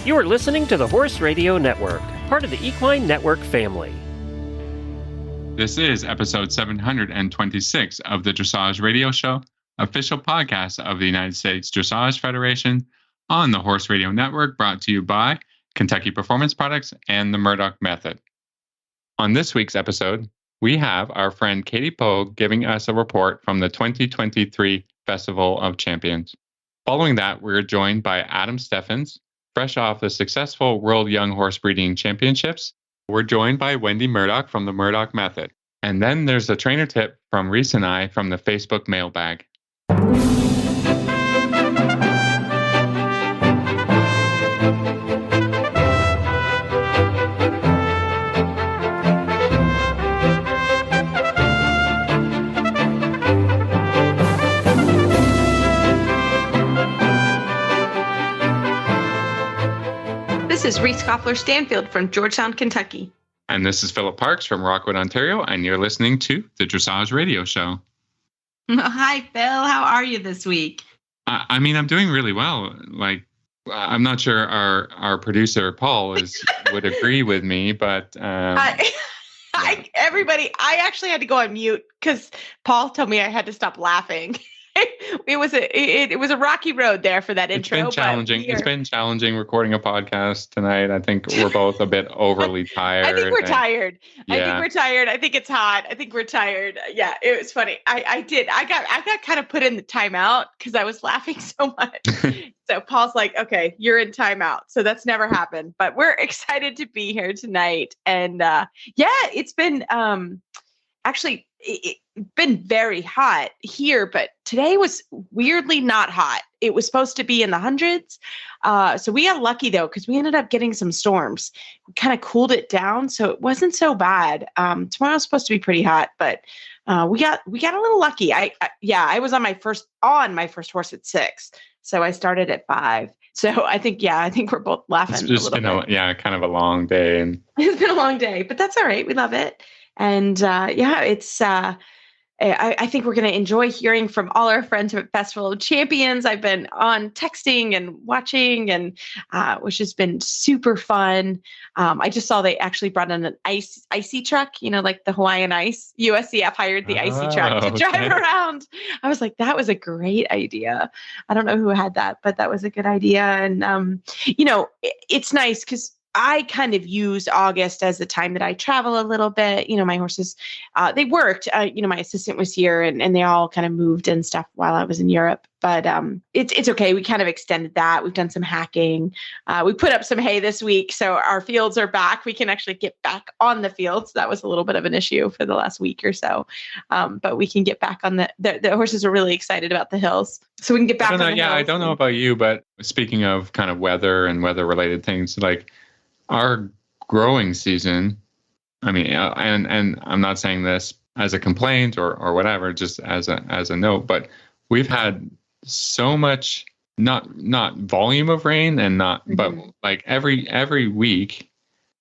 You are listening to the Horse Radio Network, part of the Equine Network family. This is episode 726 of the Dressage Radio Show, official podcast of the United States Dressage Federation on the Horse Radio Network, brought to you by Kentucky Performance Products and the Murdoch Method. On this week's episode, we have our friend Katie Pogue giving us a report from the 2023 Festival of Champions. Following that, we're joined by Adam Steffens, fresh off the successful World Young Horse Breeding Championships. We're joined by Wendy Murdoch from the Murdoch Method. And then there's a trainer tip from Reese and I from the Facebook mailbag. This is Reese Koffler-Stanfield from Georgetown, Kentucky. And this is Philip Parks from Rockwood, Ontario, and you're listening to the Dressage Radio Show. Hi, Phil. How are you this week? I'm doing really well. I'm not sure our producer, Paul, would agree with me, but... Everybody, I actually had to go on mute because Paul told me I had to stop laughing. It was a rocky road there for that intro. It's been challenging. It's been challenging recording a podcast tonight. I think we're both a bit overly tired. I think we're tired. Yeah. I think we're tired. I think it's hot. I think we're tired. Yeah, it was funny. I got kind of put in the timeout because I was laughing so much. So Paul's like, okay, you're in timeout. So that's never happened. But we're excited to be here tonight. And it's been actually it's been very hot here, but today was weirdly not hot. It was supposed to be in the hundreds. So we got lucky though, because we ended up getting some storms. We kind of cooled it down. So it wasn't so bad. Tomorrow's supposed to be pretty hot, but we got a little lucky. I was on my first horse at 6. So I started at 5. So I think we're both laughing. It's just been kind of a long day. And it's been a long day, but that's all right. We love it. And it's I think we're going to enjoy hearing from all our friends at Festival of Champions. I've been on texting and watching, and which has been super fun. I just saw they actually brought in an icy truck, like the Hawaiian Ice. USCF hired the icy truck to drive around. I was like, that was a great idea. I don't know who had that, but that was a good idea. And, it's nice because I kind of use August as the time that I travel a little bit. My horses, they worked, my assistant was here and they all kind of moved and stuff while I was in Europe, but it's okay. We kind of extended that. We've done some hacking. We put up some hay this week. So our fields are back. We can actually get back on the fields. That was a little bit of an issue for the last week or so. But we can get back on the horses are really excited about the hills. So we can get back on the hills. I don't know about you, but speaking of kind of weather and weather related things, like our growing season, and I'm not saying this as a complaint or whatever, just as a note, but we've had so much not volume of rain and not, but like every week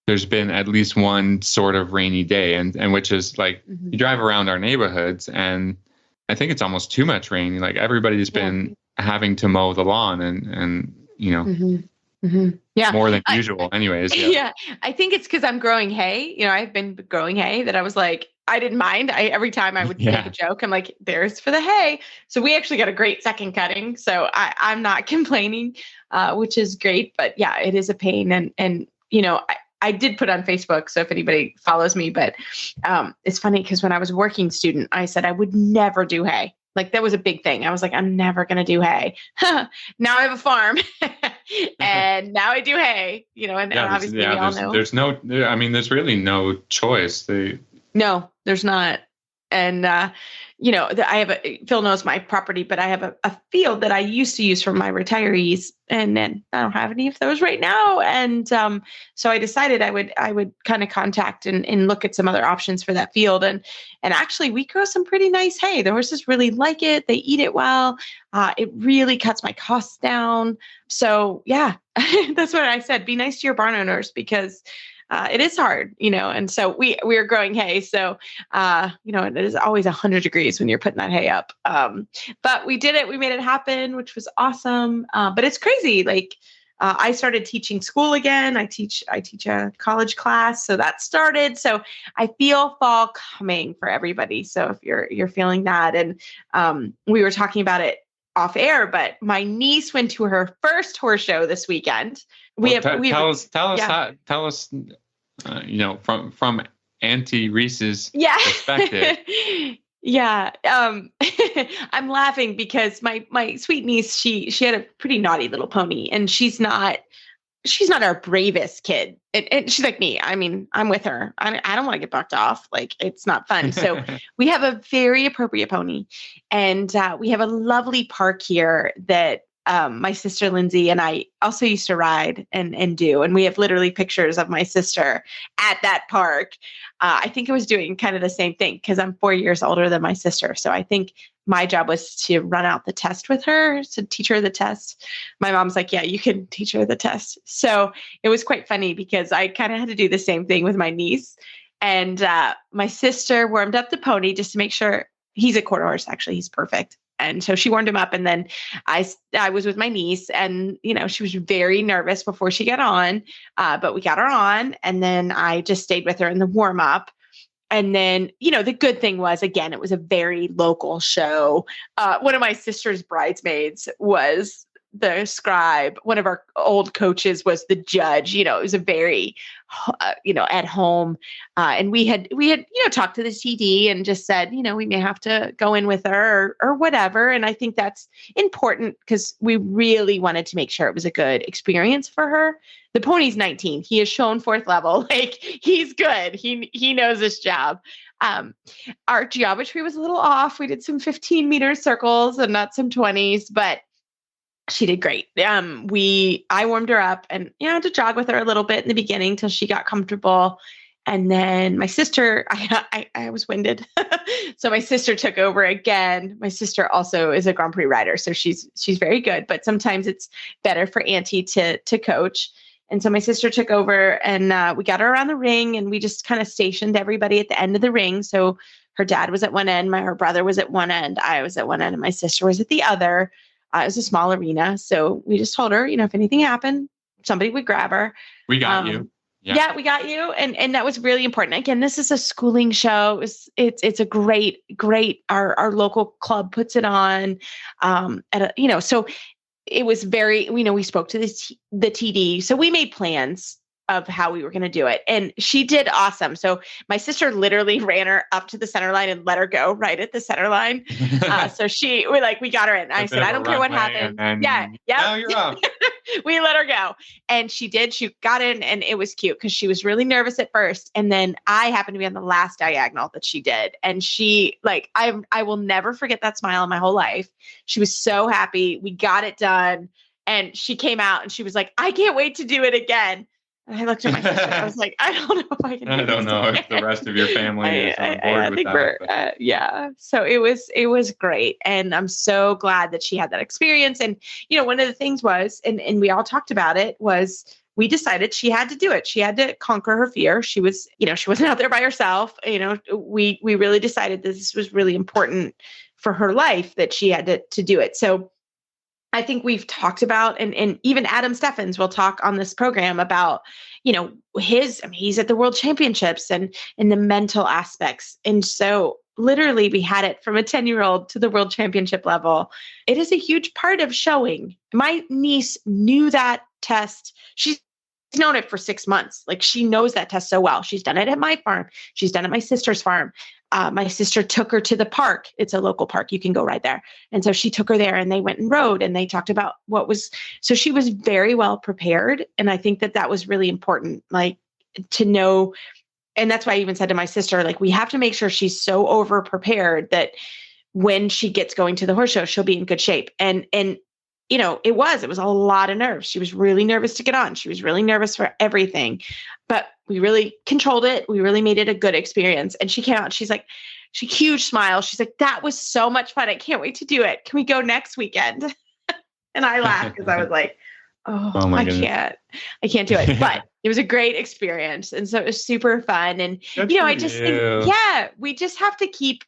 there's been at least one sort of rainy day, and which is like you drive around our neighborhoods and I think it's almost too much rain. Like everybody's been having to mow the lawn and more than usual anyways. Yeah. I think it's because I'm growing hay. I've been growing hay that I was like, I didn't mind. Every time I would make a joke, I'm like, there's for the hay. So we actually got a great second cutting. So I'm not complaining, which is great. But yeah, it is a pain. And I did put on Facebook. So if anybody follows me, but it's funny because when I was a working student, I said I would never do hay. Like that was a big thing. I was like, I'm never going to do hay. Now I have a farm and now I do hay, and obviously we all know. There's really no choice. No, there's not. And, Phil knows my property, but I have a field that I used to use for my retirees, and then I don't have any of those right now. And so I decided I would kind of contact and look at some other options for that field. And actually we grow some pretty nice hay. The horses really like it. They eat it well. It really cuts my costs down. So yeah, that's what I said. Be nice to your barn owners because it is hard, and so we are growing hay. So, it is always 100 degrees when you're putting that hay up. But we did it. We made it happen, which was awesome. But it's crazy. Like I started teaching school again. I teach a college class, so that started. So I feel fall coming for everybody. So if you're feeling that, and we were talking about it off air, but my niece went to her first horse show this weekend. Tell us, from Auntie Reese's perspective. Yeah. I'm laughing because my sweet niece, she had a pretty naughty little pony, and she's not our bravest kid. And she's like me. I mean, I'm with her. I don't want to get bucked off. Like, it's not fun. So we have a very appropriate pony, and we have a lovely park here that my sister Lindsay and I also used to ride and do. And we have literally pictures of my sister at that park. I think I was doing kind of the same thing because I'm 4 years older than my sister. So I think my job was to run out the test with her, to teach her the test. My mom's like, yeah, you can teach her the test. So it was quite funny because I kind of had to do the same thing with my niece. And my sister warmed up the pony just to make sure. He's a quarter horse, actually. He's perfect. And so she warmed him up, and then I was with my niece, and, she was very nervous before she got on, but we got her on, and then I just stayed with her in the warm up. And then, the good thing was, again, it was a very local show. One of my sister's bridesmaids was the scribe. One of our old coaches was the judge. It was a very, at home. And we had, talked to the TD and just said, we may have to go in with her or whatever. And I think that's important because we really wanted to make sure it was a good experience for her. The pony's 19. He has shown fourth level. Like, he's good. He knows his job. Our geometry was a little off. We did some 15-meter circles and not some 20s, but she did great. I warmed her up and, I had to jog with her a little bit in the beginning till she got comfortable. And then my sister, I was winded. So my sister took over again. My sister also is a Grand Prix rider. So she's very good, but sometimes it's better for Auntie to coach. And so my sister took over, and we got her around the ring, and we just kind of stationed everybody at the end of the ring. So her dad was at one end, her brother was at one end, I was at one end, and my sister was at the other. It was a small arena. So we just told her, if anything happened, somebody would grab her. We got you. Yeah, we got you. And that was really important. Again, this is a schooling show. It's a great, our local club puts it on. So it was very, we spoke to the TD. So we made plans of how we were going to do it. And she did awesome. So my sister literally ran her up to the center line and let her go right at the center line. So we got her in. I said, I don't care what happened. Yeah. Now you're up. We let her go. And she did. She got in, and it was cute because she was really nervous at first. And then I happened to be on the last diagonal that she did. And she, I will never forget that smile in my whole life. She was so happy. We got it done. And she came out and she was like, I can't wait to do it again. And I looked at my sister. I was like, I don't know if I can. I don't know if the rest of your family is on board with that. Yeah. So it was great, and I'm so glad that she had that experience. And one of the things was, and we all talked about it, was we decided she had to do it. She had to conquer her fear. She was, she wasn't out there by herself. We really decided that this was really important for her life, that she had to do it. So I think we've talked about, and even Adam Steffens will talk on this program about, he's at the World Championships and the mental aspects. And so literally we had it from a 10-year-old to the World Championship level. It is a huge part of showing. My niece knew that test. She's known it for 6 months. Like, she knows that test so well. She's done it at my farm. She's done it at my sister's farm. My sister took her to the park. It's a local park. You can go right there. And so she took her there, and they went and rode, and they talked about so she was very well prepared. And I think that was really important, to know. And that's why I even said to my sister, we have to make sure she's so over prepared that when she gets going to the horse show, she'll be in good shape. And it was a lot of nerves. She was really nervous to get on. She was really nervous for everything, but we really controlled it. We really made it a good experience. And she came out, she's like, huge smile. She's like, that was so much fun. I can't wait to do it. Can we go next weekend? And I laughed because I was like, I can't do it. But it was a great experience. And so it was super fun. And, I just think, we just have to keep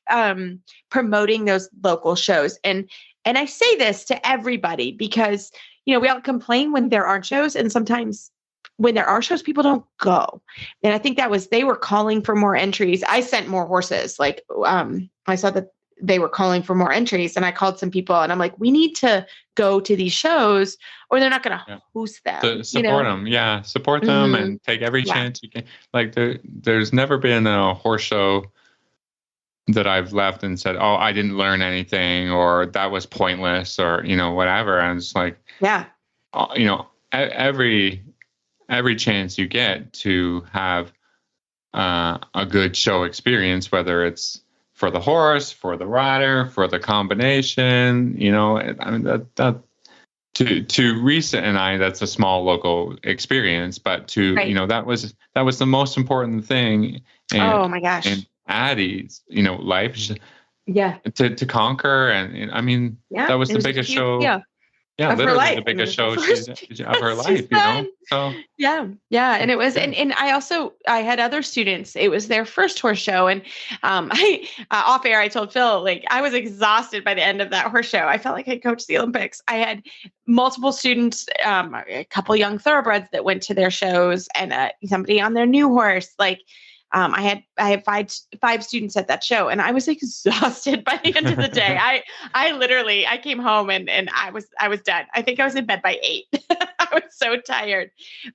promoting those local shows. And I say this to everybody because, we all complain when there aren't shows, and sometimes when there are shows, people don't go. And I think they were calling for more entries. I sent more horses. Like, I saw that they were calling for more entries, and I called some people, and I'm like, we need to go to these shows or they're not going to host them. To support them. Yeah. Support them and take every chance you can. Like there's never been a horse show that I've left and said, oh, I didn't learn anything, or that was pointless, or, whatever. And it's like, every chance you get to have a good show experience, whether it's for the horse, for the rider, for the combination, I mean, that to Risa and I, that's a small local experience, but that was the most important thing. And, oh my gosh. And Addie's, life, to conquer. And I mean, that was the biggest show. Yeah, literally the biggest show of her life, So yeah. And it was, and I had other students. It was their first horse show, and I off air I told Phil, like, I was exhausted by the end of that horse show. I felt like I coached the Olympics. I had multiple students, a couple young thoroughbreds that went to their shows, and somebody on their new horse, like. I had five students at that show, and I was exhausted by the end of the day. I came home and I was done. I think I was in bed by 8. I was so tired,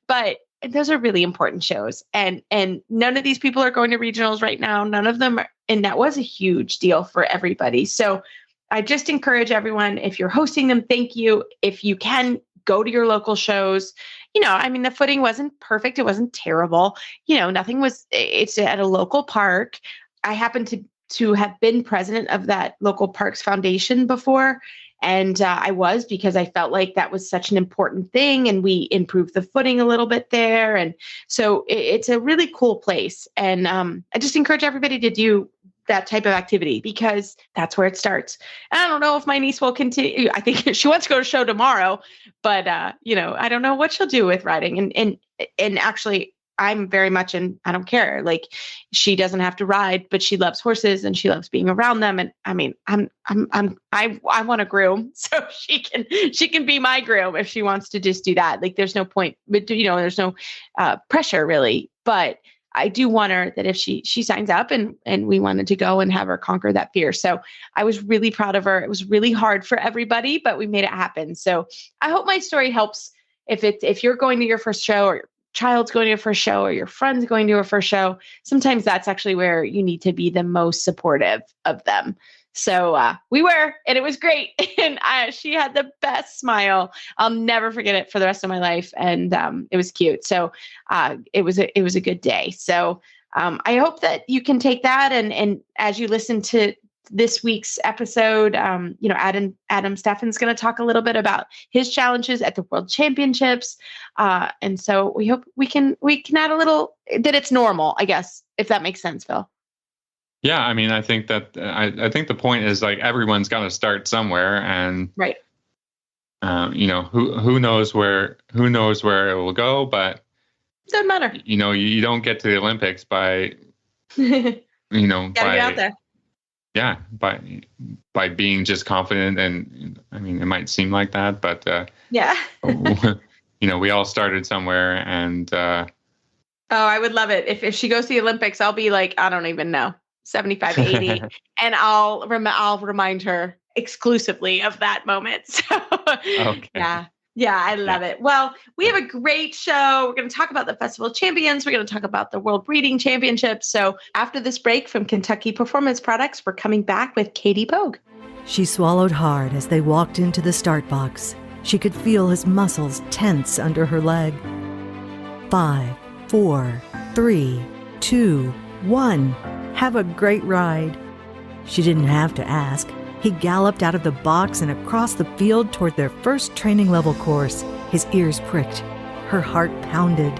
but those are really important shows. And none of these people are going to regionals right now. None of them are, and that was a huge deal for everybody. So I just encourage everyone, if you're hosting them, thank you. If you can, go to your local shows. I mean, the footing wasn't perfect. It wasn't terrible. Nothing was, it's at a local park. I happened to have been president of that local parks foundation before. And I was, because I felt like that was such an important thing. And we improved the footing a little bit there. And so it's a really cool place. And I just encourage everybody to do that type of activity, because that's where it starts. And I don't know if my niece will continue. I think she wants to go to a show tomorrow, but I don't know what she'll do with riding. And actually, I'm very much I don't care. Like, she doesn't have to ride, but she loves horses and she loves being around them. And I mean, I want a groom, so she can be my groom if she wants to just do that. Like, there's no point, but there's no pressure really, but I do want her that if she signs up and we wanted to go and have her conquer that fear. So I was really proud of her. It was really hard for everybody, but we made it happen. So I hope my story helps. If you're going to your first show, or your child's going to your first show, or your friend's going to a first show, sometimes that's actually where you need to be the most supportive of them. So we were, and it was great. And she had the best smile. I'll never forget it for the rest of my life. And it was cute. So it was a good day. So I hope that you can take that. And as you listen to this week's episode, Adam Steffen's going to talk a little bit about his challenges at the World Championships. And so we hope we can add a little, that it's normal, I guess, if that makes sense, Phil. Yeah, I mean, I think that I think the point is, like, everyone's got to start somewhere, and right. Who knows where it will go, but doesn't matter. You don't get to the Olympics by gotta by get out there. Yeah, by being just confident, and I mean, it might seem like that, but we all started somewhere, and I would love it if she goes to the Olympics. I'll be like, I don't even know, 75, 80. And I'll remind her exclusively of that moment. So okay. Yeah, I love it. Well, we have a great show. We're going to talk about the Festival of Champions. We're going to talk about the World Breeding Championships. So after this break from Kentucky Performance Products, we're coming back with Katie Pogue. She swallowed hard as they walked into the start box. She could feel his muscles tense under her leg. 5, 4, 3, 2, 1. Have a great ride. She didn't have to ask. He galloped out of the box and across the field toward their first training level course. His ears pricked. Her heart pounded.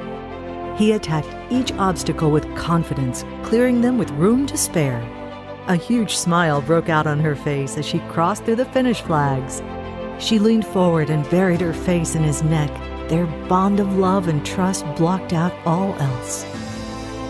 He attacked each obstacle with confidence, clearing them with room to spare. A huge smile broke out on her face as she crossed through the finish flags. She leaned forward and buried her face in his neck. Their bond of love and trust blocked out all else.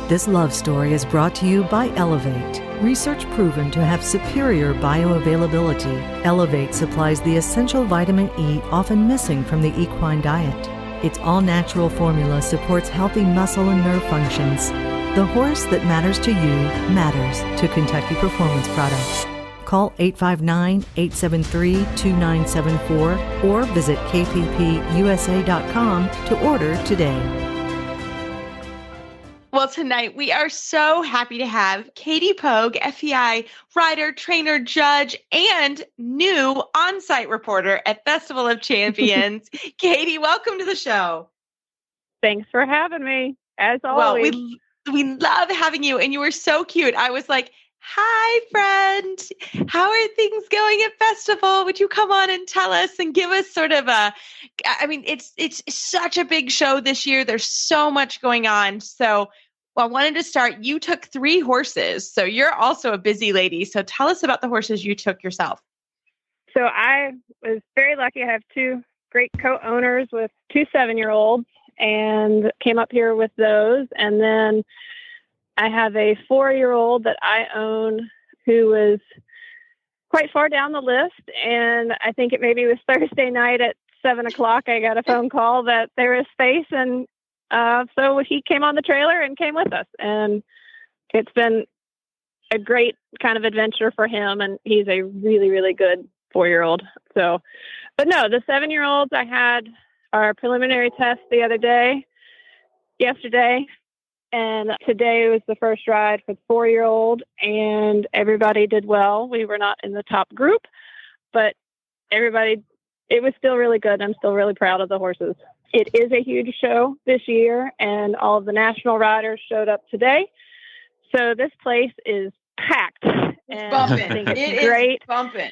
This love story is brought to you by Elevate. Research proven to have superior bioavailability, Elevate supplies the essential vitamin E often missing from the equine diet. Its all-natural formula supports healthy muscle and nerve functions. The horse that matters to you matters to Kentucky Performance Products. Call 859-873-2974 or visit kppusa.com to order today. Well, tonight we are so happy to have Katie Pogue, FEI rider, trainer, judge, and new on-site reporter at Festival of Champions. Katie, welcome to the show. Thanks for having me, as Well, always. we love having you, and you were so cute. I was like, hi, friend. How are things going at Festival? Would you come on and tell us and give us sort of it's such a big show this year. There's so much going on. So I wanted to start. You took 3 horses, so you're also a busy lady. So tell us about the horses you took yourself. So I was very lucky. I have 2 great co-owners with 2 7-year-olds and came up here with those. And then I have a 4-year-old that I own who was quite far down the list. And I think it maybe was Thursday night at 7:00. I got a phone call that there was space. And so he came on the trailer and came with us. And it's been a great kind of adventure for him. And he's a really, really good 4-year-old. So, but no, the 7-year-olds, I had our preliminary test yesterday. And today was the first ride for the 4-year-old, and everybody did well. We were not in the top group, but it was still really good. I'm still really proud of the horses. It is a huge show this year, and all of the national riders showed up today. So this place is packed. And Bumping. I think it's It great. is bumping.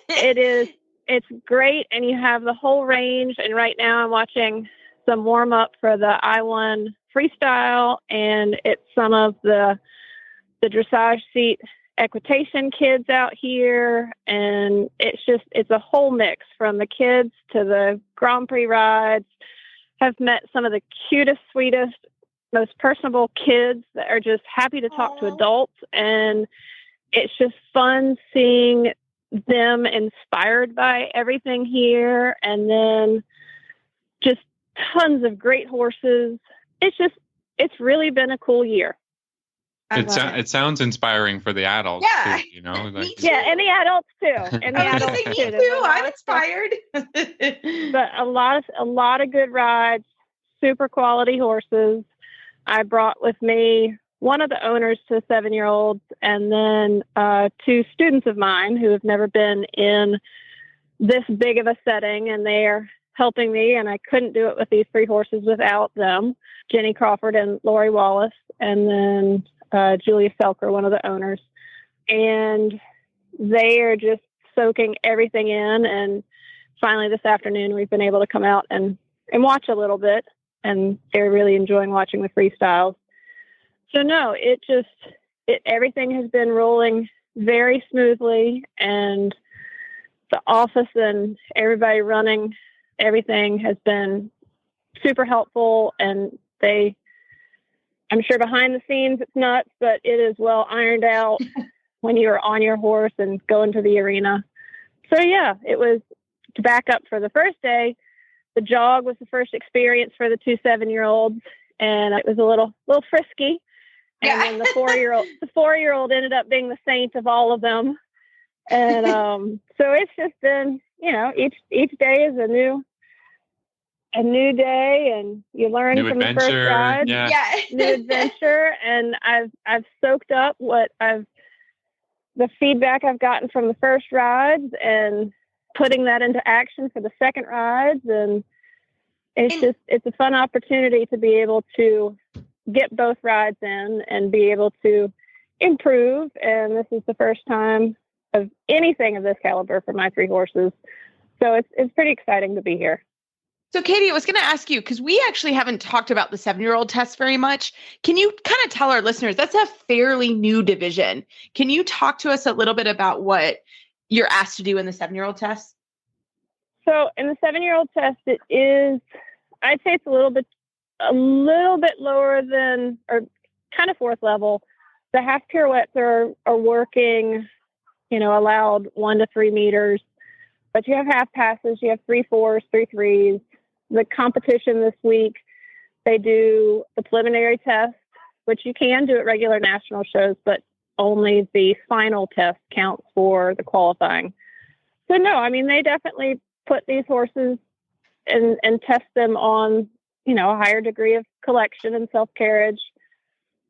It is. It's great, and you have the whole range. And right now I'm watching some warm up for the I-1 freestyle, and it's some of the dressage seat equitation kids out here. And it's a whole mix from the kids to the Grand Prix rides. Have met some of the cutest, sweetest, most personable kids that are just happy to talk to adults. And it's just fun seeing them inspired by everything here. And then just tons of great horses. It's really been a cool year. It sounds inspiring for the adults, Yeah. too, you know? Like, Yeah, and the adults too. And the I was adults saying, too. me There's too. a lot I'm of stuff. inspired. But a lot of good rides, super quality horses. I brought with me one of the owners to 7-year-olds, and then 2 students of mine who have never been in this big of a setting, and they're helping me, and I couldn't do it with these 3 horses without them. Jenny Crawford and Lori Wallace, and then Julia Felker, one of the owners. And they are just soaking everything in. And finally this afternoon, we've been able to come out and watch a little bit, and they're really enjoying watching the freestyles. So no, everything has been rolling very smoothly, and the office and everybody running everything has been super helpful. And I'm sure behind the scenes it's nuts, but it is well ironed out when you're on your horse and going to the arena. So yeah, it was, to back up for the first day, the jog was the first experience for the 2 7-year-olds, and it was a little frisky. And then the 4-year-old ended up being the saint of all of them. And so it's just been, each day is a new day, and you learn new from adventure. the first ride. Yeah. New adventure. And I've soaked up the feedback I've gotten from the first rides and putting that into action for the second rides. And it's a fun opportunity to be able to get both rides in and be able to improve. And this is the first time of anything of this caliber for my 3 horses. So it's pretty exciting to be here. So Katie, I was going to ask you, because we actually haven't talked about the 7-year-old test very much. Can you kind of tell our listeners, that's a fairly new division. Can you talk to us a little bit about what you're asked to do in the 7-year-old test? So in the 7-year-old test, it is, I'd say it's a little bit lower than, or kind of 4th level The half pirouettes are working, allowed 1 to 3 meters, but you have half passes, you have 3 4s, 3 3s. The competition this week, they do the preliminary test, which you can do at regular national shows, but only the final test counts for the qualifying. So no, I mean, they definitely put these horses and test them on, a higher degree of collection and self-carriage.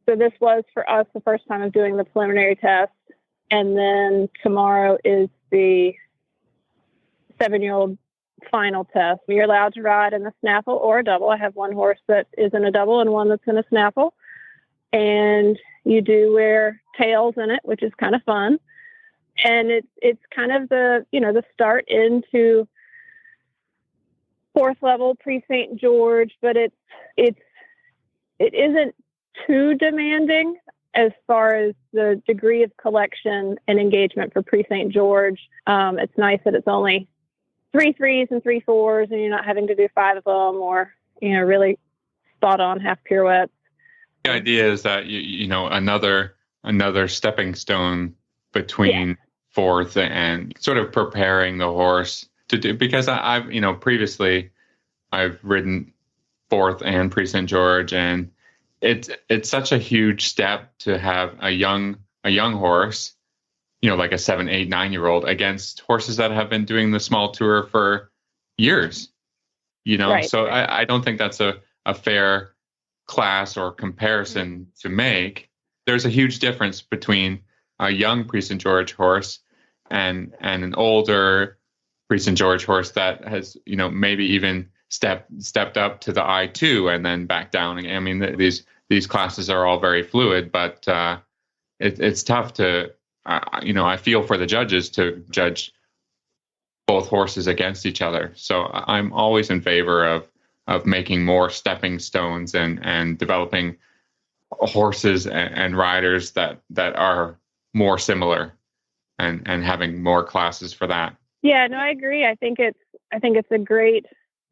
So this was for us the first time of doing the preliminary test. And then tomorrow is the 7-year-old final test. You're allowed to ride in a snaffle or a double. I have one horse that is in a double and one that's in a snaffle. And you do wear tails in it, which is kind of fun. And it's kind of the start into 4th level pre-St. George, but it isn't too demanding as far as the degree of collection and engagement for pre-St. George. It's nice that it's only 3 3s and 3 4s, and you're not having to do 5 of them or, really spot on half pirouettes. The idea is that, another stepping stone between 4th and sort of preparing the horse to do, because I've previously I've ridden 4th and pre-St. George, and it's such a huge step to have a young horse, like a 7, 8, 9-year-old against horses that have been doing the small tour for years, Right. So I don't think that's a fair class or comparison to make. There's a huge difference between a young pre-St. George horse and an older pre-St. George horse that has, maybe even stepped up to the I2 and then back down. I mean, these classes are all very fluid, but it's tough to, I feel for the judges to judge both horses against each other. So I'm always in favor of making more stepping stones and developing horses and riders that are more similar and having more classes for that. Yeah, no, I agree. I think it's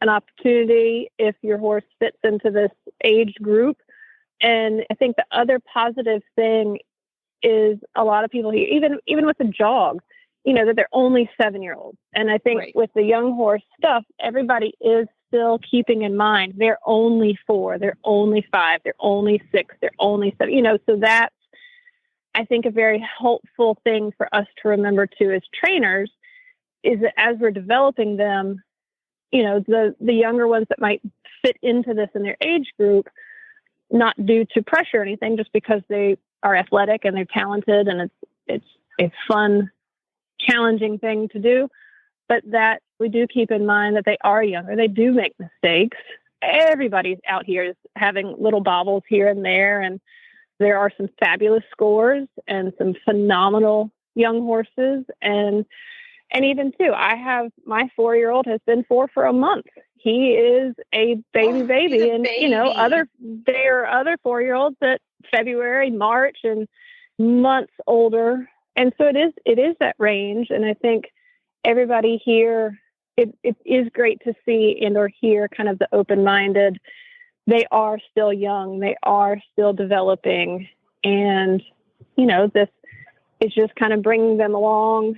an opportunity if your horse fits into this age group. And I think the other positive thing is a lot of people here, even with the jog, that they're only 7-year-olds. And I think with the young horse stuff, everybody is still keeping in mind they're only 4, they're only 5, they're only 6, they're only 7. So that's, I think, a very helpful thing for us to remember too as trainers, is that as we're developing them, the younger ones that might fit into this in their age group, not due to pressure or anything, just because they are athletic and they're talented and it's a fun, challenging thing to do, but that we do keep in mind that they are younger. They do make mistakes. Everybody's out here is having little bobbles here and there, and there are some fabulous scores and some phenomenal young horses. And even too, I have my 4-year-old has been 4 for a month. He is a baby, and there are other 4-year-olds that February, March, and months older. And so it is that range. And I think everybody here, it is great to see and or hear kind of the open-minded. They are still young. They are still developing. And, this is just kind of bringing them along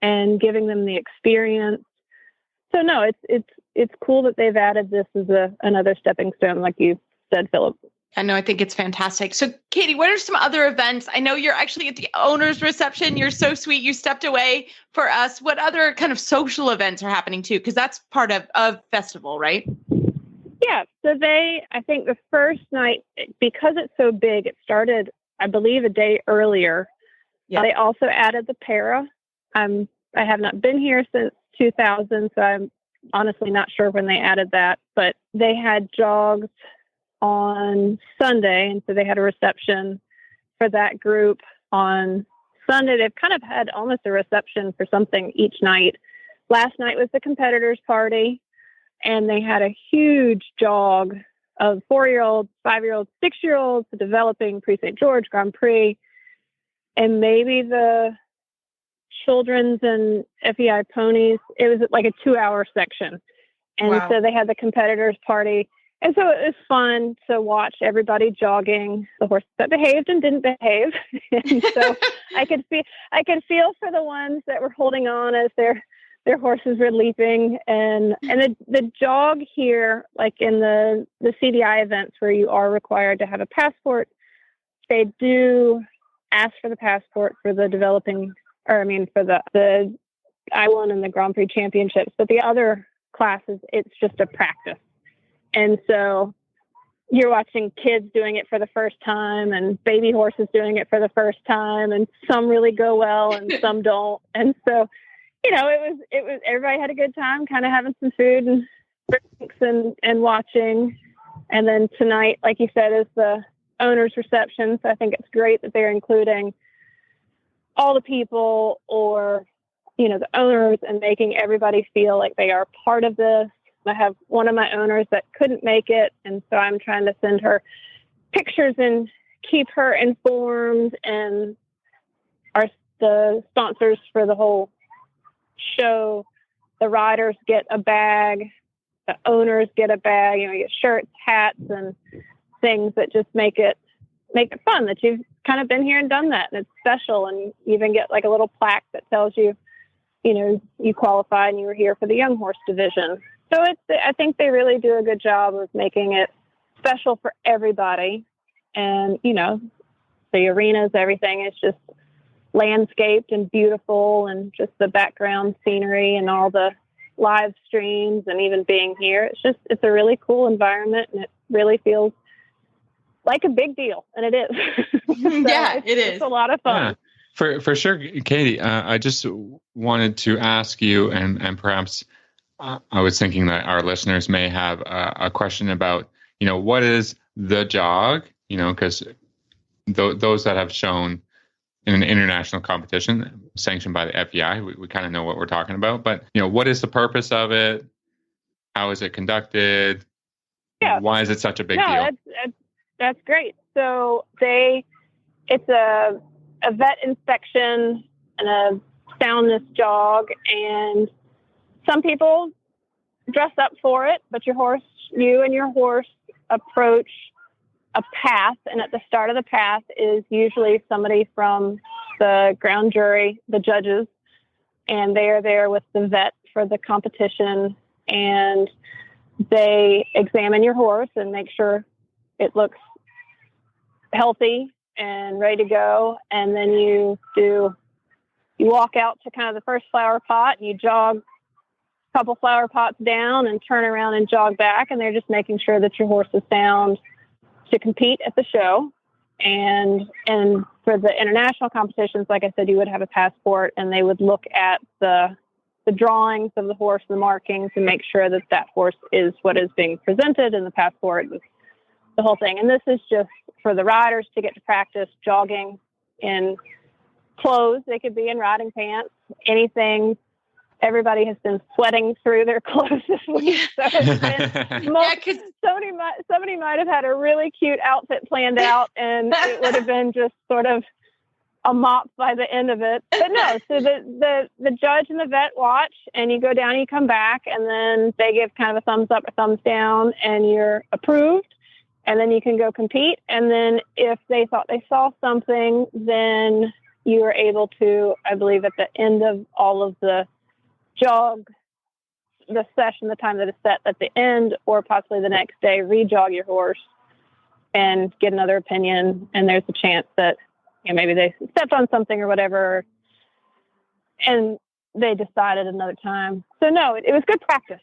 and giving them the experience. So no, it's cool that they've added this as another stepping stone, like you said, Philip. I know. I think it's fantastic. So, Katie, what are some other events? I know you're actually at the owner's reception. You're so sweet. You stepped away for us. What other kind of social events are happening too? Because that's part of festival, right? Yeah. So I think the first night, because it's so big, it started, I believe, a day earlier. Yeah. They also added the para. I have not been here since 2000, so I'm honestly not sure when they added that, but they had jogs on Sunday, and so they had a reception for that group on Sunday. They've kind of had almost a reception for something each night. Last night was the competitors' party, and they had a huge jog of 4-year-olds, 5-year-olds, 6-year-olds, developing pre-St. George Grand Prix, and maybe the children's and FEI ponies. It was like a 2-hour section. And so they had the competitors' party. And so it was fun to watch everybody jogging, the horses that behaved and didn't behave. And so I could feel for the ones that were holding on as their horses were leaping. And the jog here, like in the CDI events where you are required to have a passport, they do ask for the passport for the for the I-1 and the Grand Prix championships. But the other classes, it's just a practice. And so you're watching kids doing it for the first time and baby horses doing it for the first time. And some really go well and some don't. And so, it was, everybody had a good time kind of having some food and drinks and watching. And then tonight, like you said, is the owner's reception. So I think it's great that they're including all the people or, the owners and making everybody feel like they are part of this. I have one of my owners that couldn't make it, and so I'm trying to send her pictures and keep her informed. And the sponsors for the whole show, the riders get a bag, the owners get a bag. You get shirts, hats, and things that just make it fun that you've kind of been here and done that, and it's special. And you even get like a little plaque that tells you, you qualified and you were here for the young horse division. So I think they really do a good job of making it special for everybody. And, the arenas, everything is just landscaped and beautiful, and just the background scenery and all the live streams and even being here. It's a really cool environment, and it really feels like a big deal. And it is. So yeah, it is. It's a lot of fun. Yeah, for sure. Katie, I just wanted to ask you, and perhaps I was thinking that our listeners may have a question about, what is the jog? Because those that have shown in an international competition sanctioned by the FEI, we kind of know what we're talking about. But, what is the purpose of it? How is it conducted? Yeah. Why is it such a big deal? That's great. So it's a vet inspection and a soundness jog, and some people dress up for it, but you and your horse approach a path. And at the start of the path is usually somebody from the ground jury, the judges, and they are there with the vet for the competition. And they examine your horse and make sure it looks healthy and ready to go. And then you walk out to kind of the first flower pot, and you jog a couple flower pots down and turn around and jog back. And they're just making sure that your horse is sound to compete at the show. And for the international competitions, like I said, you would have a passport, and they would look at the drawings of the horse, the markings, and make sure that horse is what is being presented in the passport, the whole thing. And this is just for the riders to get to practice jogging in clothes. They could be in riding pants, anything. Everybody has been sweating through their clothes this week. So somebody might have had a really cute outfit planned out, and it would have been just sort of a mop by the end of it. But no, so the judge and the vet watch, and you go down, you come back, and then they give kind of a thumbs up or thumbs down, and you're approved. And then you can go compete. And then if they thought they saw something, then you are able to, I believe, at the end of all of the jog, the session, the time that is set at the end, or possibly the next day, re-jog your horse and get another opinion. And there's a chance that maybe they stepped on something or whatever, and they decided another time. So no, it was good practice.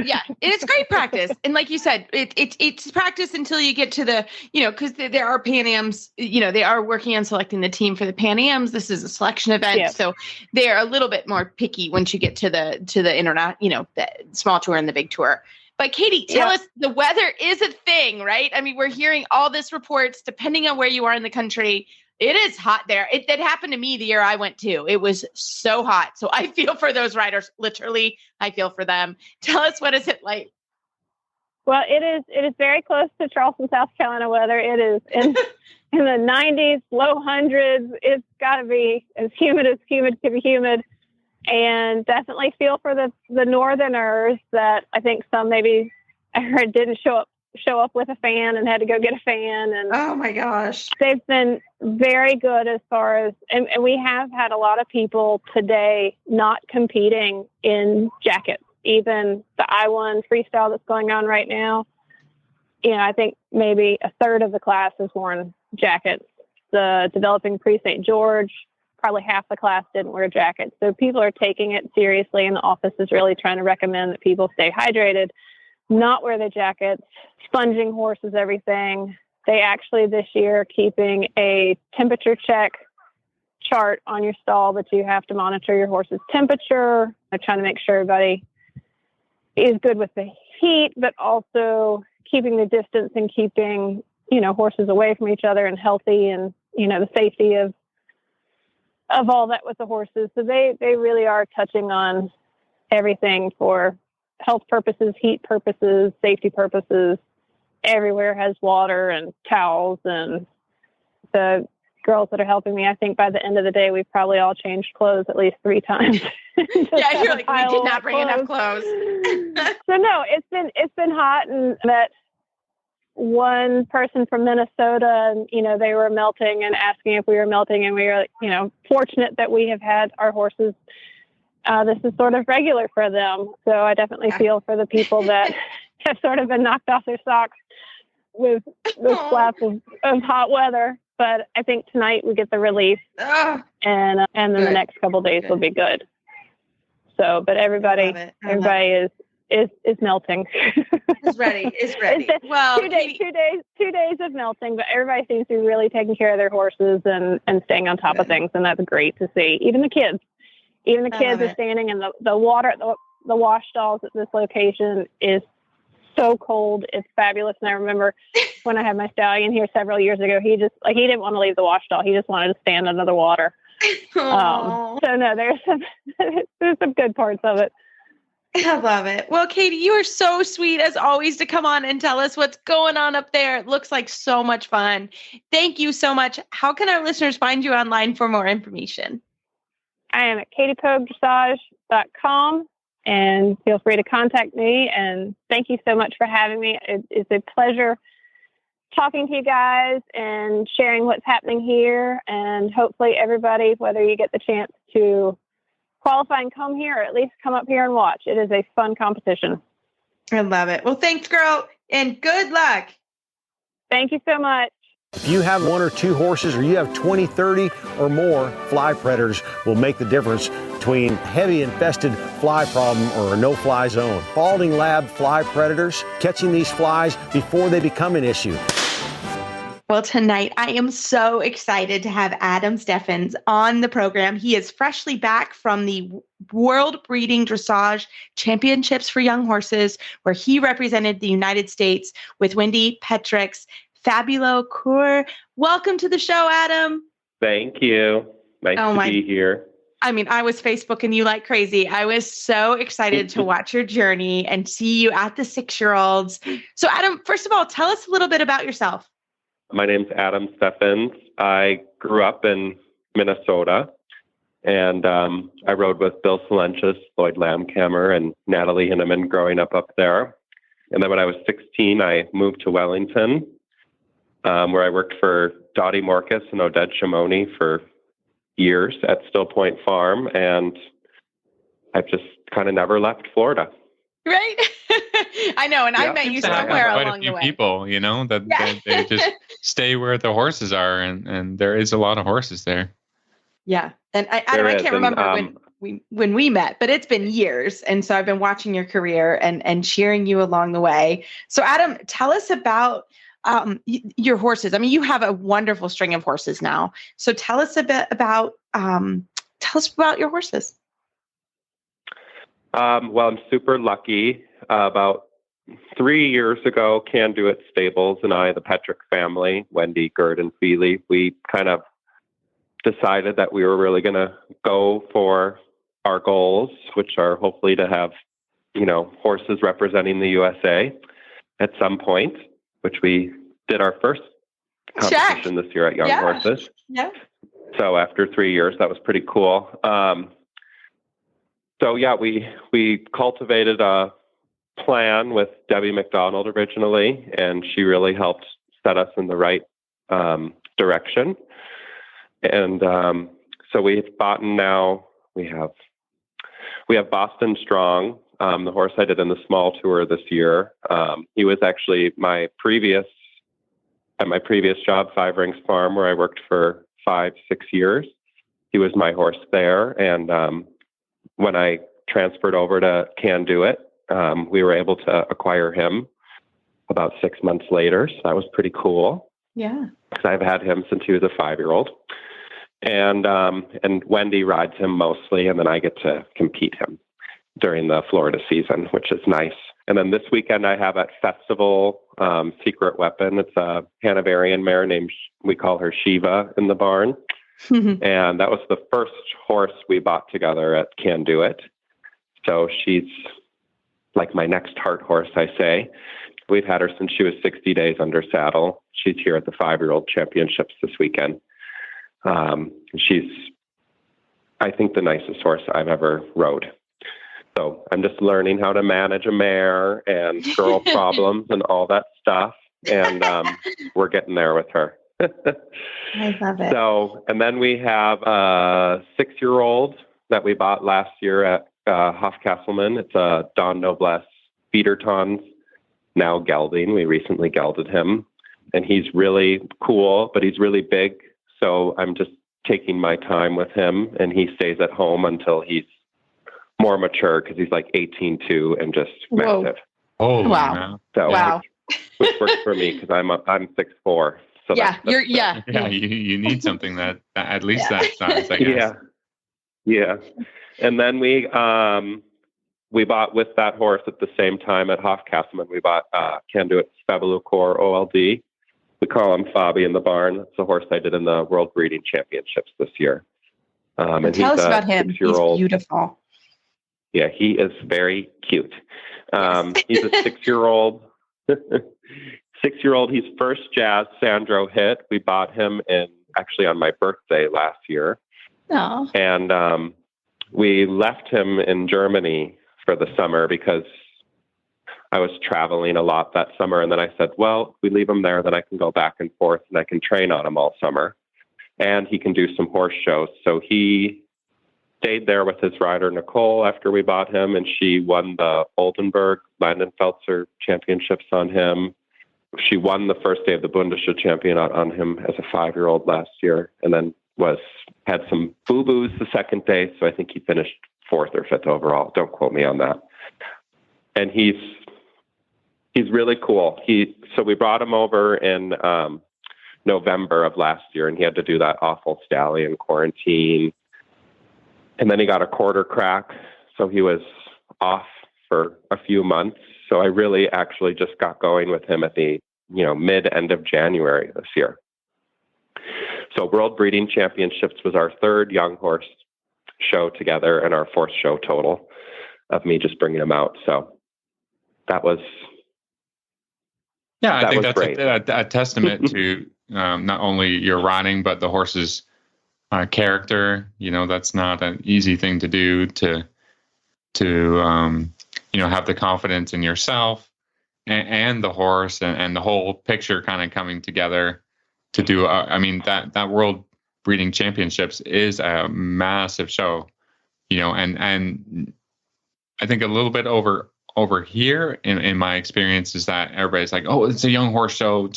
Yeah, it's great practice. And like you said, it's practice until you get to the, because there are Pan Ams, they are working on selecting the team for the Pan Ams. This is a selection event. Yeah. So they're a little bit more picky once you get to the internet, the small tour and the big tour. But Katie, tell us, the weather is a thing, right? I mean, we're hearing all this reports, depending on where you are in the country. It is hot there. That happened to me the year I went to. It was so hot. So I feel for those riders. Literally, I feel for them. Tell us, what is it like? Well, it is very close to Charleston, South Carolina weather. It is in the 90s, low hundreds. It's got to be as humid can be humid. And definitely feel for the northerners that I think some maybe I heard didn't show up show up with a fan and had to go get a fan. And oh my gosh, they've been very good as far as, and we have had a lot of people today not competing in jackets. Even the I-1 freestyle that's going on right now, I think maybe a third of the class has worn jackets. The developing pre-St. George, probably half the class didn't wear jackets. So people are taking it seriously, and the office is really trying to recommend that people stay hydrated, not wear the jackets, sponging horses, everything. They actually this year are keeping a temperature check chart on your stall that you have to monitor your horse's temperature. They're trying to make sure everybody is good with the heat, but also keeping the distance and keeping, horses away from each other and healthy, and, the safety of all that with the horses. So they really are touching on everything for health purposes, heat purposes, safety purposes. Everywhere has water and towels, and the girls that are helping me, I think by the end of the day, we've probably all changed clothes at least 3 times. Yeah, you're like, we did not bring enough clothes. So no, it's been hot, and met one person from Minnesota, and they were melting and asking if we were melting, and we were fortunate that we have had our horses. This is sort of regular for them. So I definitely feel for the people that have sort of been knocked off their socks with the slap of hot weather. But I think tonight we get the relief, and then the next couple of days will be good. So, but everybody is melting. Is ready. Well, 2 days of melting, but everybody seems to be really taking care of their horses and staying on top of things, and that's great to see. Even the kids are standing in the water. The wash stalls at this location is so cold. It's fabulous. And I remember when I had my stallion here several years ago, he didn't want to leave the wash stall. He just wanted to stand under the water. So no, there's some good parts of it. I love it. Well, Katie, you are so sweet as always to come on and tell us what's going on up there. It looks like so much fun. Thank you so much. How can our listeners find you online for more information? I am at katiepogedressage.com, and feel free to contact me. And thank you so much for having me. It's a pleasure talking to you guys and sharing what's happening here. And hopefully everybody, whether you get the chance to qualify and come here, or at least come up here and watch. It is a fun competition. I love it. Well, thanks, girl, and good luck. Thank you so much. If you have 1 or 2 horses, or you have 20, 30 or more, fly predators will make the difference between heavy infested fly problem or a no-fly zone. Balding lab fly predators, catching these flies before they become an issue. Well, tonight I am so excited to have Adam Steffens on the program. He is freshly back from the World Breeding Dressage Championships for Young Horses, where he represented the United States with Wendy Petrick's Fabulo Cour. Welcome to the show, Adam. Thank you. Nice to be here. I mean, I was Facebooking you like crazy. I was so excited to watch your journey and see you at the 6-year-olds. So, Adam, first of all, tell us a little bit about yourself. My name's Adam Steffens. I grew up in Minnesota, and I rode with Bill Salentius, Lloyd Lamkammer, and Natalie Hinneman growing up there. And then when I was 16, I moved to Wellington, where I worked for Dottie Morcus and Oded Shimoni for years at Still Point Farm, and I've just kind of never left Florida. Right? I know, and I met you somewhere along the way. Quite a few people, that they just stay where the horses are, and there is a lot of horses there. Yeah, and I can't remember when we met, but it's been years, and so I've been watching your career and cheering you along the way. So, Adam, tell us about your horses. I mean, you have a wonderful string of horses now. So, tell us a bit about your horses. Well, I'm super lucky. About 3 years ago, Can Do It Stables and I, the Petrick family, Wendy, Gerd, and Feely, we kind of decided that we were really going to go for our goals, which are hopefully to have, horses representing the USA at some point, which we did our first competition this year at Young Horses. Yeah. So after 3 years, that was pretty cool. So yeah, we cultivated a plan with Debbie McDonald originally, and she really helped set us in the right direction. And so we've bought now. We have Boston Strong, the horse I did in the small tour this year. He was actually at my previous job, Five Rings Farm, where I worked for 5-6 years. He was my horse there, and when I transferred over to Can Do It, we were able to acquire him about 6 months later. So that was pretty cool. Yeah. Because I've had him since he was a 5-year-old. And Wendy rides him mostly, and then I get to compete him during the Florida season, which is nice. And then this weekend I have at Festival Secret Weapon. It's a Hanoverian mare we call her Shiva in the barn. And that was the first horse we bought together at Can Do It. So she's like my next heart horse, I say. We've had her since she was 60 days under saddle. She's here at the 5-year-old championships this weekend. She's, I think, the nicest horse I've ever rode. So I'm just learning how to manage a mare and girl problems and all that stuff. And we're getting there with her. I love it. So, and then we have a 6-year-old that we bought last year at Hofkasselman. It's a Don Noblesse feeder tons, now gelding. We recently gelded him, and he's really cool, but he's really big. So I'm just taking my time with him, and he stays at home until he's more mature, because he's like 18.2 and just massive. Oh, wow. So, Wow. which works for me because I'm 6'4". So Yeah, Yeah, you need something that at least that size, I guess. Yeah. And then we bought with that horse at the same time at Hofkasselman. We bought Can Do It Spebelucor OLD. We call him Fabi in the barn. It's a horse I did in the World Breeding Championships this year. And tell us about him. He's beautiful. Yeah, he is very cute. He's a 6-year-old. 6-year-old. He's first Jazz Sandro hit. We bought him actually on my birthday last year. Oh. And we left him in Germany for the summer because I was traveling a lot that summer. And then I said, well, if we leave him there, then I can go back and forth and I can train on him all summer. And he can do some horse shows. So he stayed there with his rider, Nicole, after we bought him. And she won the Oldenburg Landenfelser championships on him. She won the first day of the Bundesliga championate on him as a 5-year-old last year. And then had some boo-boos the second day. So I think he finished 4th or 5th overall. Don't quote me on that. And he's really cool. So we brought him over in November of last year, and he had to do that awful stallion quarantine. And then he got a quarter crack, so he was off for a few months. So I really actually just got going with him at the mid-end of January this year. So World Breeding Championships was our 3rd young horse show together and our 4th show total of me just bringing him out. So that was I think that's great. a testament to not only your riding, but the horse's character. That's not an easy thing to do, to have the confidence in yourself and the horse and the whole picture kind of coming together to do. That World Breeding Championships is a massive show, and I think a little bit over here in my experience is that everybody's like, oh, it's a young horse show,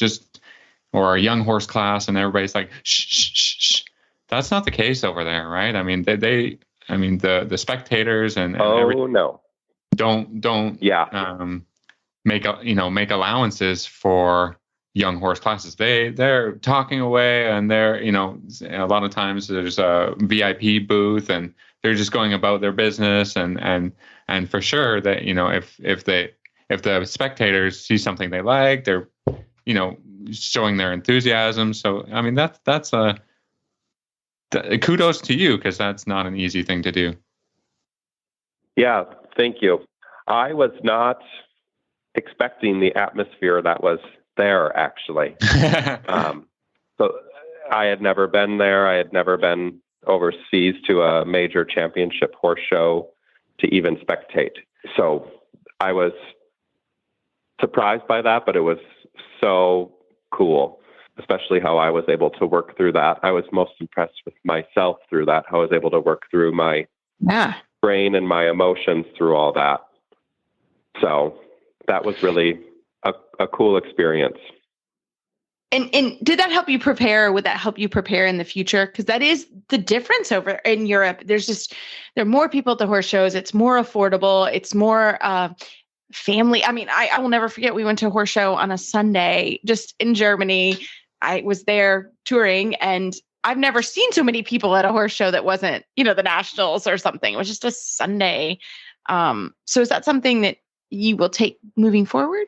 or a young horse class, and everybody's like, shh, shh, shh, shh. That's not the case over there, right? I mean, the spectators and no, don't make allowances for young horse classes. They're talking away, and they're a lot of times there's a VIP booth, and they're just going about their business, and for sure that if the spectators see something they like, they're showing their enthusiasm. So I mean that's kudos to you, because that's not an easy thing to do. Yeah, thank you. I was not expecting the atmosphere that was there, actually. So I had never been there. I had never been overseas to a major championship horse show to even spectate. So I was surprised by that, but it was so cool, especially how I was able to work through that. I was most impressed with myself through that, how I was able to work through my brain and my emotions through all that. So that was really a cool experience. And did that help you prepare? Would that help you prepare in the future? Because that is the difference over in Europe. There are more people at the horse shows. It's more affordable. It's more family. I mean, I will never forget. We went to a horse show on a Sunday just in Germany. I was there touring, and I've never seen so many people at a horse show that wasn't, the Nationals or something. It was just a Sunday. So is that something that you will take moving forward?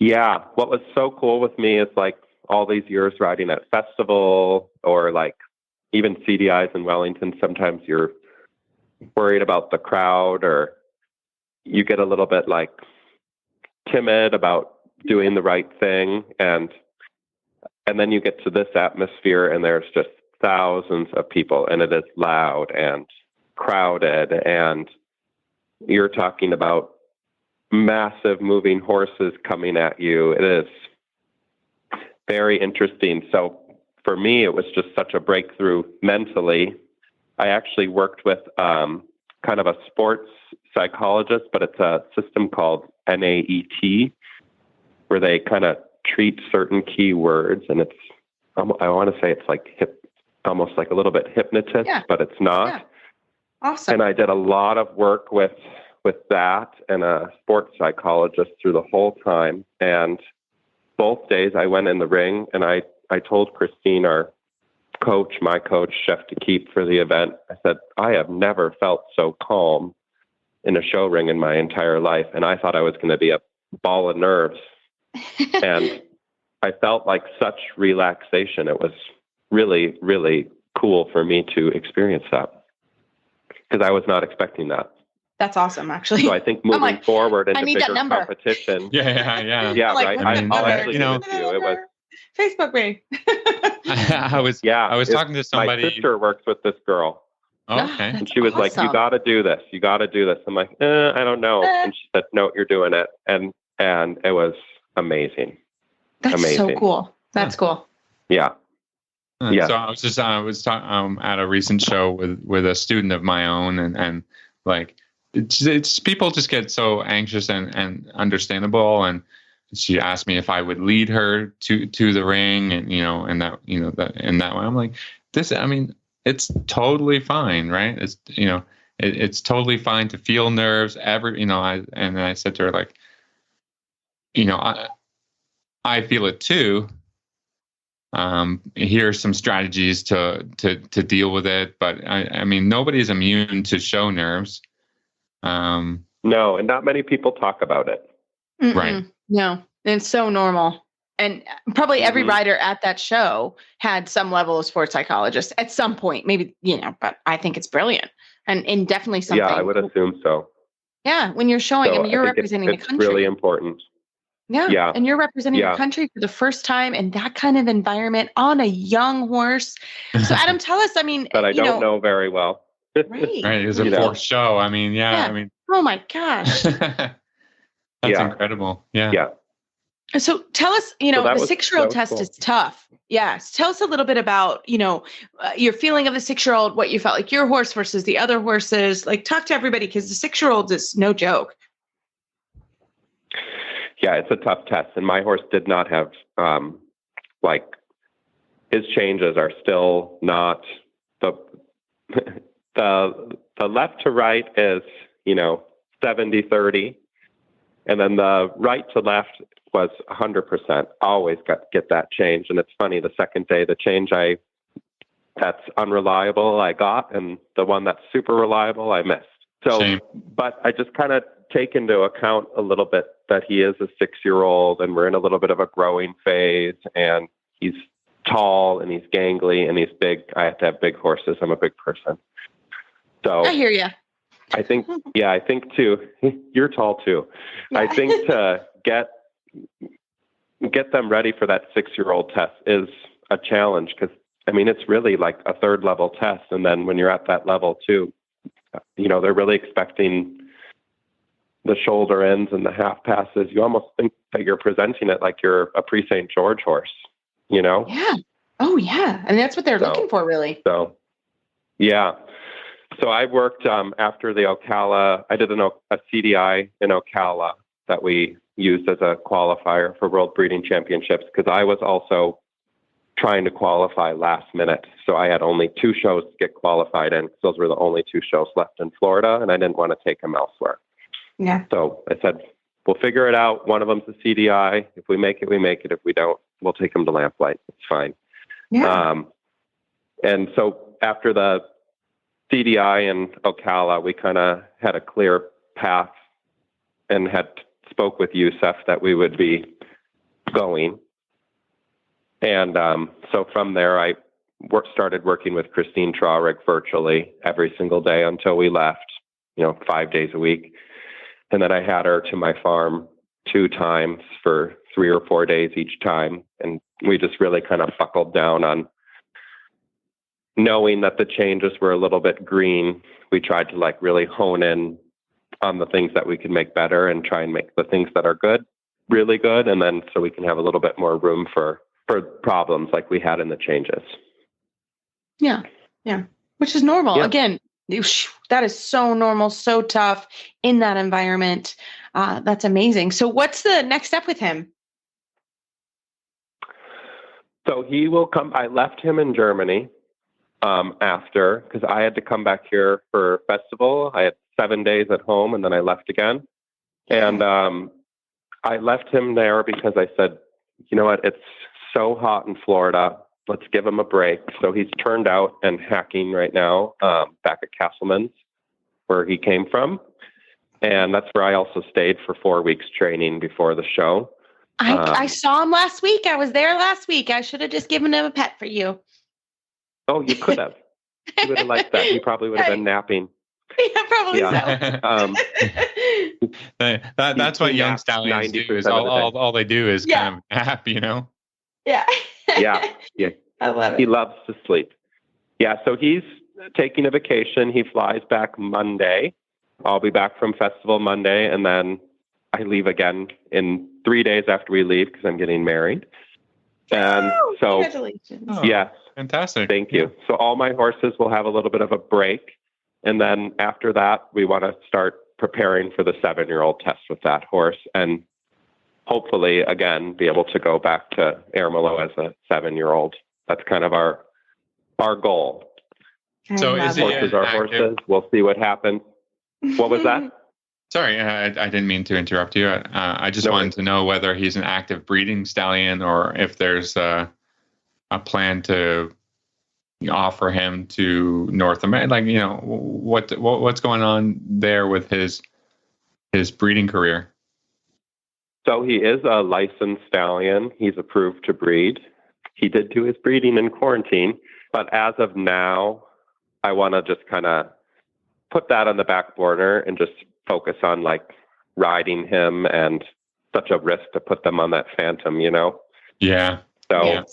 Yeah. What was so cool with me is like all these years riding at festival or like even CDIs in Wellington, sometimes you're worried about the crowd or you get a little bit like timid about doing the right thing. And then you get to this atmosphere and there's just thousands of people and it is loud and crowded and you're talking about massive moving horses coming at you. It is very interesting. So for me, it was just such a breakthrough mentally. I actually worked with kind of a sports psychologist, but it's a system called NAET, where they kind of treat certain key words. And it's, I want to say it's like almost like a little bit hypnotist, but it's not. Yeah. Awesome. And I did a lot of work with that and a sports psychologist through the whole time. And both days I went in the ring and I told Christine, our coach, my coach, chef to keep for the event, I said, I have never felt so calm in a show ring in my entire life. And I thought I was going to be a ball of nerves. And I felt like such relaxation. It was really, really cool for me to experience that because I was not expecting that. That's awesome, actually. So I think moving forward into bigger competition. Yeah, like, right. I'll actually you know, give it to you. It was Facebook me. I was talking to somebody. My sister works with this girl. Oh, okay. And she was like, you got to do this. You got to do this. I'm like, I don't know. And she said, no, you're doing it. And it was amazing. That's amazing. So cool. That's cool. Yeah. Yeah. So I was at a recent show with a student of my own and like, it's people just get so anxious and understandable. And she asked me if I would lead her to the ring and, and that way I'm like it's totally fine. Right. It's, it's totally fine to feel nerves and I said to her, like, I feel it too. Here's some strategies to deal with it. But I mean, nobody's immune to show nerves. No, and not many people talk about it. Mm-mm. Right. No, it's so normal. And probably every rider at that show had some level of sports psychologist at some point, maybe, but I think it's brilliant and definitely something. Yeah, I would assume so. Yeah. When you're showing, So you're representing the country. It's really important. Yeah. And you're representing the country for the first time in that kind of environment on a young horse. So Adam, tell us, that I don't know very well. Right. Right. It was a fourth show. I mean, oh my gosh. That's incredible. Yeah. Yeah. So tell us, the 6-year-old test is tough. Yes. Tell us a little bit about, your feeling of the 6-year-old, what you felt like your horse versus the other horses. Like, talk to everybody because the 6-year-old is no joke. Yeah, it's a tough test. And my horse did not have, his changes are still not the left to right is, 70-30. And then the right to left was 100%. Always get that change. And it's funny, the second day, the change that's unreliable I got, and the one that's super reliable I missed. So, but I just kind of take into account a little bit that he is a 6-year-old and we're in a little bit of a growing phase and he's tall and he's gangly and he's big. I have to have big horses. I'm a big person. So I hear you. I think too, you're tall too. Yeah. I think to get them ready for that 6-year-old test is a challenge because, it's really like a 3rd level test. And then when you're at that level too, they're really expecting the shoulder ends and the half passes, you almost think that you're presenting it like you're a pre-St. George horse, you know? Yeah. Oh, yeah. And that's what they're looking for, really. So, yeah. So I worked after the Ocala. I did a CDI in Ocala that we used as a qualifier for World Breeding Championships, because I was also trying to qualify last minute. So I had only 2 shows to get qualified in, because those were the only 2 shows left in Florida, and I didn't want to take them elsewhere. Yeah. So I said, we'll figure it out. One of them's a CDI. If we make it, we make it. If we don't, we'll take them to Lamplight. It's fine. Yeah. And so after the CDI in Ocala, we kind of had a clear path and had spoke with Youssef that we would be going. And so from there, I started working with Christine Traurig virtually every single day until we left, 5 days a week. And then I had her to my farm 2 times for 3 or 4 days each time. And we just really kind of buckled down on knowing that the changes were a little bit green. We tried to really hone in on the things that we could make better and try and make the things that are good really good. And then so we can have a little bit more room for problems like we had in the changes. Yeah. Yeah. Which is normal. Yeah. Again, that is so normal, so tough in that environment. That's amazing. So what's the next step with him? So he will come. I left him in Germany after, because I had to come back here for festival. I had 7 days at home and then I left again. And I left him there because I said, you know what, it's so hot in Florida. Let's give him a break. So he's turned out and hacking right now back at Castleman's, where he came from. And that's where I also stayed for 4 weeks training before the show. I saw him last week. I was there last week. I should have just given him a pet for you. Oh, you could have. He would have liked that. He probably would have been napping. Yeah, probably so. That's what young stallions do. Is all they do is kind of nap, Yeah. Yeah. I love it. He loves to sleep. Yeah. So he's taking a vacation. He flies back Monday. I'll be back from festival Monday, and then I leave again in 3 days after we leave because I'm getting married. And so, congratulations. Yes. Fantastic. Thank you. So all my horses will have a little bit of a break. And then after that, we want to start preparing for the 7-year-old test with that horse. And hopefully, again, be able to go back to Ermelo as a 7-year-old. That's kind of our goal. So is he horses are horses. We'll see what happens. What was that? Sorry, I didn't mean to interrupt you. I just wanted to know whether he's an active breeding stallion or if there's a plan to offer him to North America. What's going on there with his breeding career? So he is a licensed stallion. He's approved to breed. He did do his breeding in quarantine, but as of now, I want to just kind of put that on the back burner and just focus on riding him, and such a risk to put them on that Phantom, Yeah. So,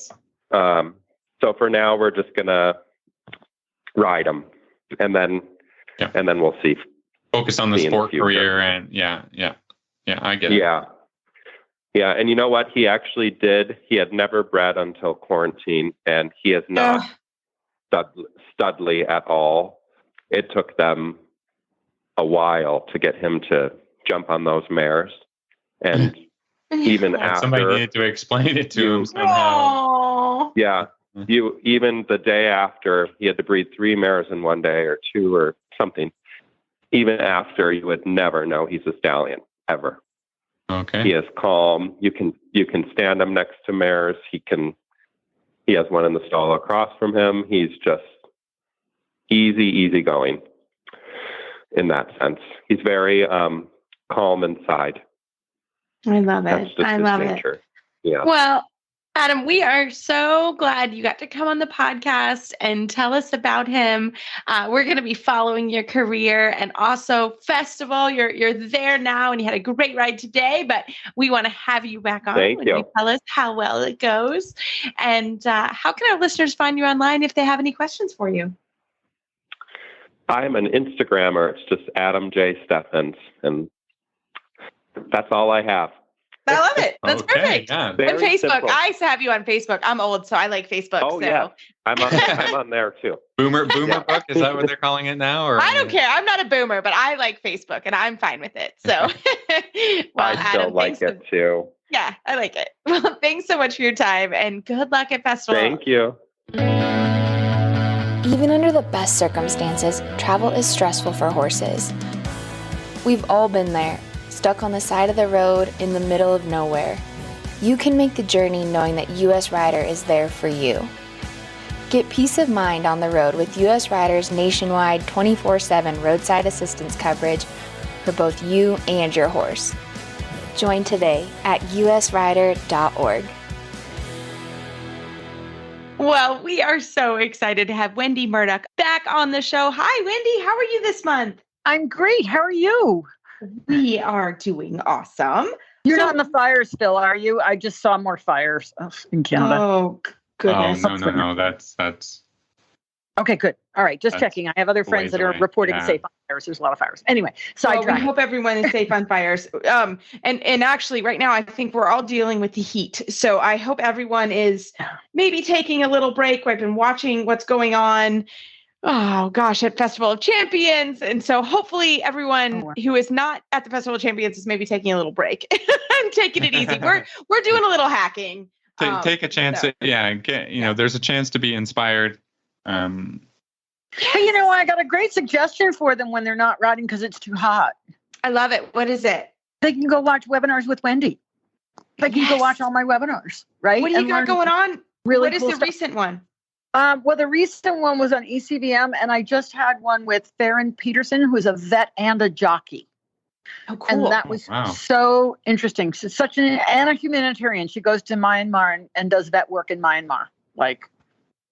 so for now we're just gonna ride them, and then we'll see. Focus on the sport career, and yeah, I get it. Yeah, and you know what? He actually did. He had never bred until quarantine, and he is not studly at all. It took them a while to get him to jump on those mares, and even after somebody needed to explain it to him somehow. Yeah, even the day after, he had to breed 3 mares in one day or 2 or something. Even after, you would never know he's a stallion ever. Okay. He is calm. You can stand him next to mares. He has one in the stall across from him. He's just easy going in that sense. He's very calm inside. I love it. That's just I his love nature. it. Yeah. Well, Adam, we are so glad you got to come on the podcast and tell us about him. We're going to be following your career and also festival. You're there now, and you had a great ride today, but we want to have you back on. Thank you. Tell us how well it goes. And how can our listeners find you online if they have any questions for you? I'm an Instagrammer. It's just Adam J. Steffens, and That's all I have. I love it. That's Okay, perfect. yeah. On Very Facebook, simple. I used to have you on Facebook. I'm old, so I like Facebook. Oh, so. yeah. I'm on there too. Boomer book, is that what they're calling it now? Or I don't care. I'm not a boomer, but I like Facebook, and I'm fine with it. So, well, I still Adam, like thanks it too. Yeah, I like it. Well, thanks so much for your time, and good luck at festival. Thank you. Even under the best circumstances, travel is stressful for horses. We've all been there, stuck on the side of the road in the middle of nowhere. You can make the journey knowing that US Rider is there for you. Get peace of mind on the road with US Rider's nationwide 24/7 roadside assistance coverage for both you and your horse. Join today at usrider.org. Well, we are so excited to have Wendy Murdoch back on the show. Hi, Wendy. How are you this month? I'm great. How are you? We are doing awesome. You're So- not in the fires still, are you? I just saw more fires in Canada. Oh, goodness. Oh, no. That's Okay, good. All right, just That's checking. I have other friends ways that are away. reporting Yeah. safe on fires. There's a lot of fires. Anyway, Well, we sidetrack. hope everyone is safe on fires. And actually, right now, I think we're all dealing with the heat. So I hope everyone is maybe taking a little break. I've been watching what's going on. Oh gosh, at Festival of Champions. And so hopefully everyone who is not at the Festival of Champions is maybe taking a little break and taking it easy. We're doing a little hacking. take a chance. so- There's a chance to be inspired. Hey, you know, I got a great suggestion for them when they're not riding because it's too hot. I love it. What is it? They can go watch webinars with Wendy. They can go Yes. watch all my webinars, right? What do you And got learn going on? Really What is cool the stuff. recent one? Well, the recent one was on ECVM, and I just had one with Theron Peterson, who's a vet and a jockey. Oh, cool. And that was Wow. so interesting. She's such and a humanitarian. She goes to Myanmar and does vet work in Myanmar.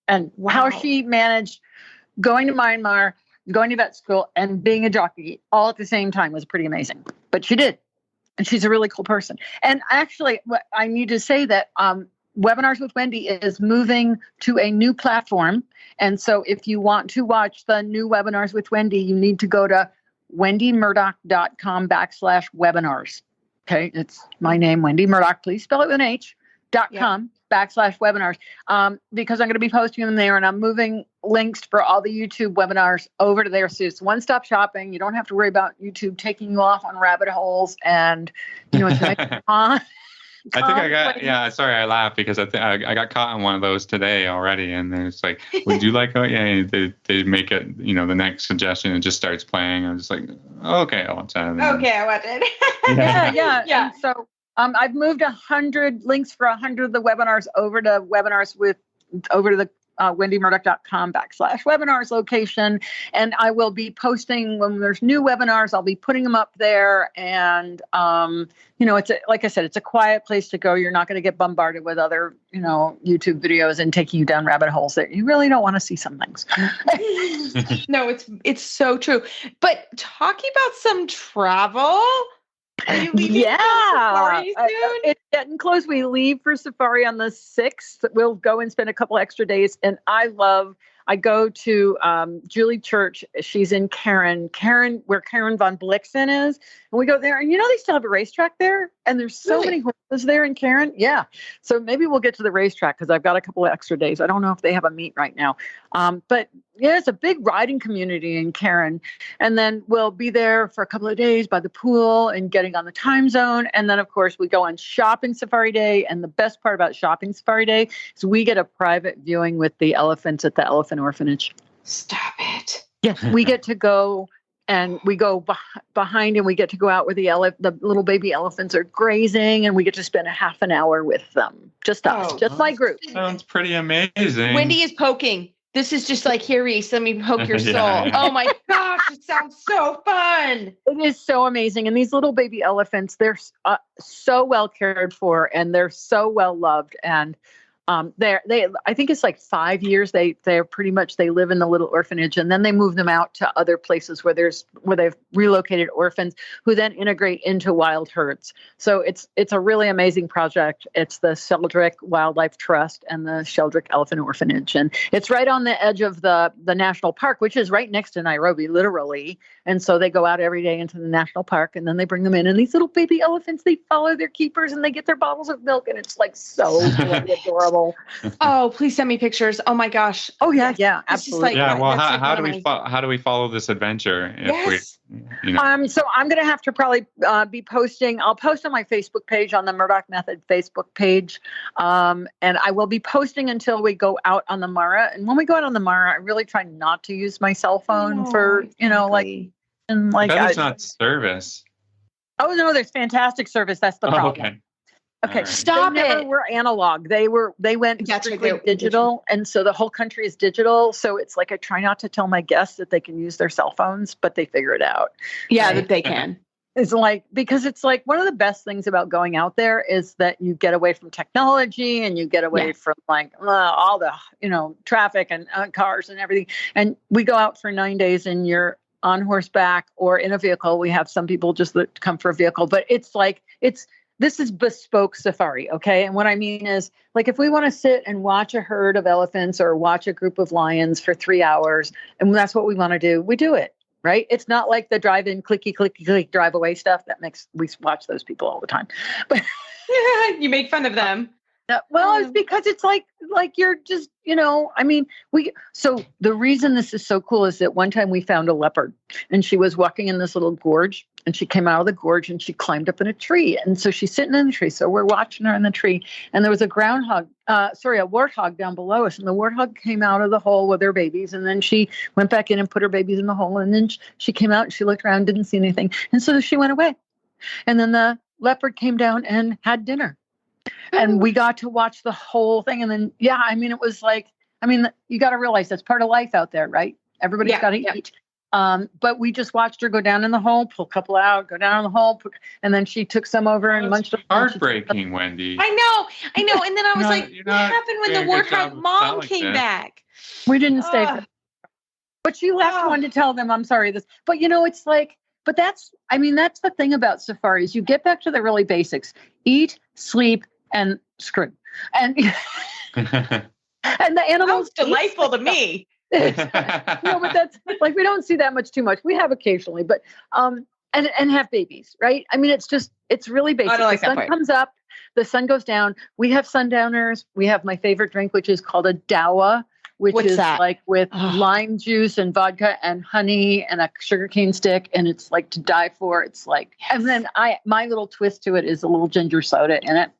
And how Wow. she managed going to Myanmar, going to vet school, and being a jockey all at the same time was pretty amazing. But she did. And she's a really cool person. And actually, I need to say that Webinars with Wendy is moving to a new platform. And so if you want to watch the new Webinars with Wendy, you need to go to wendymurdoch.com/webinars. Okay, it's my name, Wendy Murdoch. Please spell it with an H.com/webinars. Because I'm going to be posting them there, and I'm moving links for all the YouTube webinars over to there. So it's one-stop shopping. You don't have to worry about YouTube taking you off on rabbit holes, and it's like I think sorry, I laughed because I got caught on one of those today already. And then it's like, would you like, they make it, the next suggestion, it just starts playing. I'm just like, okay, I'll watch that. Okay, I watch it. Yeah. Yeah. And so I've moved 100 links for 100 of the webinars over to the wendymurdoch.com/webinars location. And I will be posting when there's new webinars, I'll be putting them up there. And, like I said, it's a quiet place to go. You're not going to get bombarded with other, YouTube videos and taking you down rabbit holes that you really don't want to see some things. No, it's so true. But talking about some travel, are you leaving for Safari soon? It's getting close. We leave for Safari on the 6th. We'll go and spend a couple extra days. And I go to Julie Church. She's in Karen, where Karen von Blixen is. And we go there. And they still have a racetrack there. And there's so many horses there in Karen. Yeah. So maybe we'll get to the racetrack because I've got a couple of extra days. I don't know if they have a meet right now. But yeah, it's a big riding community in Karen. And then we'll be there for a couple of days by the pool and getting on the time zone. And then, of course, we go on shopping Safari Day. And the best part about shopping Safari Day is we get a private viewing with the elephants at the Elephant Orphanage. Stop it. Yeah, we get to go and we go behind and we get to go out where the little baby elephants are grazing, and we get to spend a half an hour with them. Just us, just my group. Sounds pretty amazing. Wendy is poking. This is just like, here, Reese, let me poke your soul. Yeah. Oh my gosh, it sounds so fun. It is so amazing. And these little baby elephants, they're so well cared for and they're so well loved. And I think it's like 5 years. They're pretty much, they live in the little orphanage, and then they move them out to other places where they've relocated orphans who then integrate into wild herds. So it's a really amazing project. It's the Sheldrick Wildlife Trust and the Sheldrick Elephant Orphanage, and it's right on the edge of the national park, which is right next to Nairobi, literally. And so they go out every day into the national park, and then they bring them in, and these little baby elephants, they follow their keepers, and they get their bottles of milk, and it's like so adorable. Oh, please send me pictures. Oh my gosh. Oh yeah, absolutely. Yeah. Well, how do we follow this adventure? Yes. So I'm going to have to probably be posting. I'll post on my Facebook page, on the Murdoch Method Facebook page, and I will be posting until we go out on the Mara. And when we go out on the Mara, I really try not to use my cell phone for There's not service. Oh no, there's fantastic service. That's the problem. Okay. Okay, Right. stop it. They never were analog. They went strictly digital, and so the whole country is digital. So it's like I try not to tell my guests that they can use their cell phones, but they figure it out. Yeah, that they can. It's like, because it's like one of the best things about going out there is that you get away from technology, and you get away from like all the traffic and cars and everything. And we go out for 9 days, and you're on horseback or in a vehicle. We have some people just that come for a vehicle, but this is bespoke safari, okay? And what I mean is, like, if we want to sit and watch a herd of elephants or watch a group of lions for 3 hours, and that's what we want to do, we do it, right? It's not like the drive-in, clicky, clicky, click, drive away stuff. We watch those people all the time. But you make fun of them. Well, it's because it's like you're just, so the reason this is so cool is that one time we found a leopard, and she was walking in this little gorge, and she came out of the gorge, and she climbed up in a tree. And so she's sitting in the tree. So we're watching her in the tree, and there was a warthog down below us. And the warthog came out of the hole with her babies. And then she went back in and put her babies in the hole. And then she came out and she looked around, didn't see anything. And so she went away. And then the leopard came down and had dinner. And we got to watch the whole thing. And then, it was like, you got to realize that's part of life out there, right? Everybody's got to eat. But we just watched her go down in the hole, pull a couple out, go down in the hole, and then she took some over and munched them. Heartbreaking, Wendy. I know. And then I was like, what happened when the warthog mom came back? We didn't stay for but she left one to tell them, I'm sorry, this. But, it's like, but that's the thing about safaris. You get back to the really basics: eat, sleep, and screw. And and the animals. Sounds delightful to me. But that's like, we don't see that much too much. We have occasionally, but and have babies, right? It's really basic. Like the sun comes up, the sun goes down. We have sundowners. We have my favorite drink, which is called a dawa, which is like with lime juice and vodka and honey and a sugarcane stick, and it's like to die for. It's like, and then my little twist to it is a little ginger soda in it.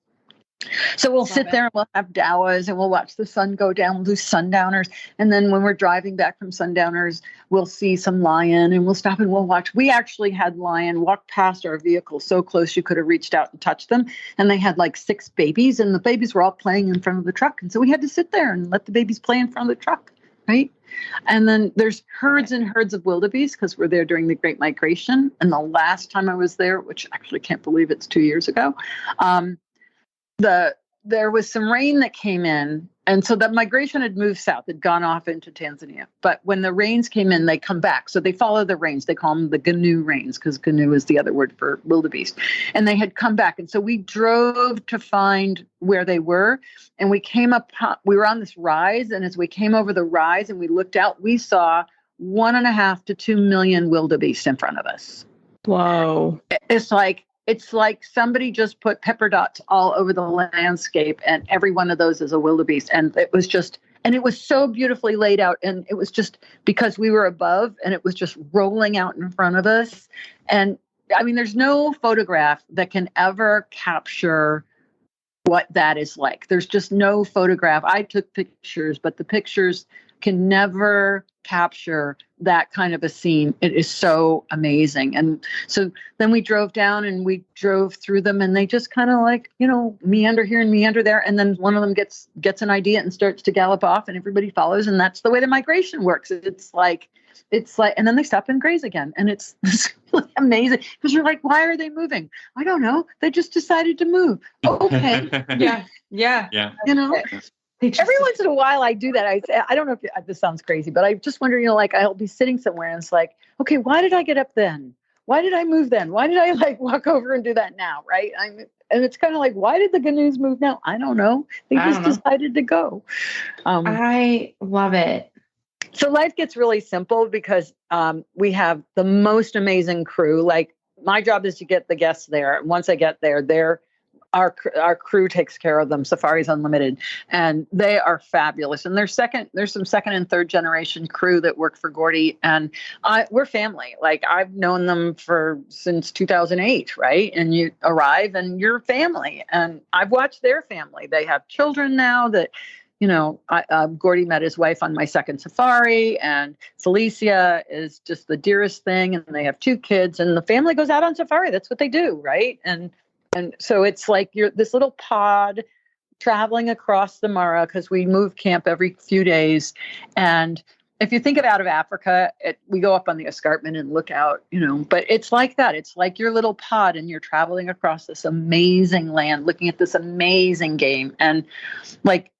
So we'll sit there and we'll have dawas, and we'll watch the sun go down. We'll do sundowners. And then when we're driving back from sundowners, we'll see some lion, and we'll stop and we'll watch. We actually had lion walk past our vehicle so close you could have reached out and touched them. And they had like 6 babies, and the babies were all playing in front of the truck. And so we had to sit there and let the babies play in front of the truck, right? And then there's herds and herds of wildebeest, because we're there during the Great Migration. And the last time I was there, which I actually can't believe it's 2 years ago, there was some rain that came in, and so the migration had moved south, had gone off into Tanzania. But when the rains came in, they come back. So they follow the rains. They call them the GNU rains, because GNU is the other word for wildebeest. And they had come back. And so we drove to find where they were. And we were on this rise. And as we came over the rise and we looked out, we saw 1.5 to 2 million wildebeest in front of us. Whoa. It's like somebody just put pepper dots all over the landscape, and every one of those is a wildebeest. And it was so beautifully laid out. And it was just because we were above, and it was just rolling out in front of us. And there's no photograph that can ever capture what that is like. There's just no photograph. I took pictures, but the pictures can never capture that kind of a scene. It is so amazing. And so then we drove down and we drove through them, and they just kind of like, meander here and meander there. And then one of them gets an idea and starts to gallop off, and everybody follows. And that's the way the migration works. It's like, it's like, and then they stop and graze again. And it's really amazing because you're like, why are they moving? I don't know. They just decided to move. Okay. Yeah. You know, every once in a while I do that. I don't know if this sounds crazy, but I just wonder, you know, like I'll be sitting somewhere and it's like, okay, why did I get up then? Why did I move then? Why did I like walk over and do that now? Right. And it's kind of like, why did the canoes move now? I don't know. They just decided to go. I love it. So life gets really simple because we have the most amazing crew. Like my job is to get the guests there. And once I get there, our crew takes care of them. Safari's Unlimited, and they are fabulous. And there's some second and third generation crew that work for Gordy, and we're family. Like I've known them since 2008, right? And you arrive and you're family, and I've watched their family. They have children now that, you know, Gordy met his wife on my second safari, and Felicia is just the dearest thing. And they have 2 kids, and the family goes out on safari. That's what they do, right? And so it's like you're this little pod traveling across the Mara because we move camp every few days. And if you think of out of Africa, we go up on the escarpment and look out, you know, but it's like that. It's like your little pod and you're traveling across this amazing land, looking at this amazing game. And like,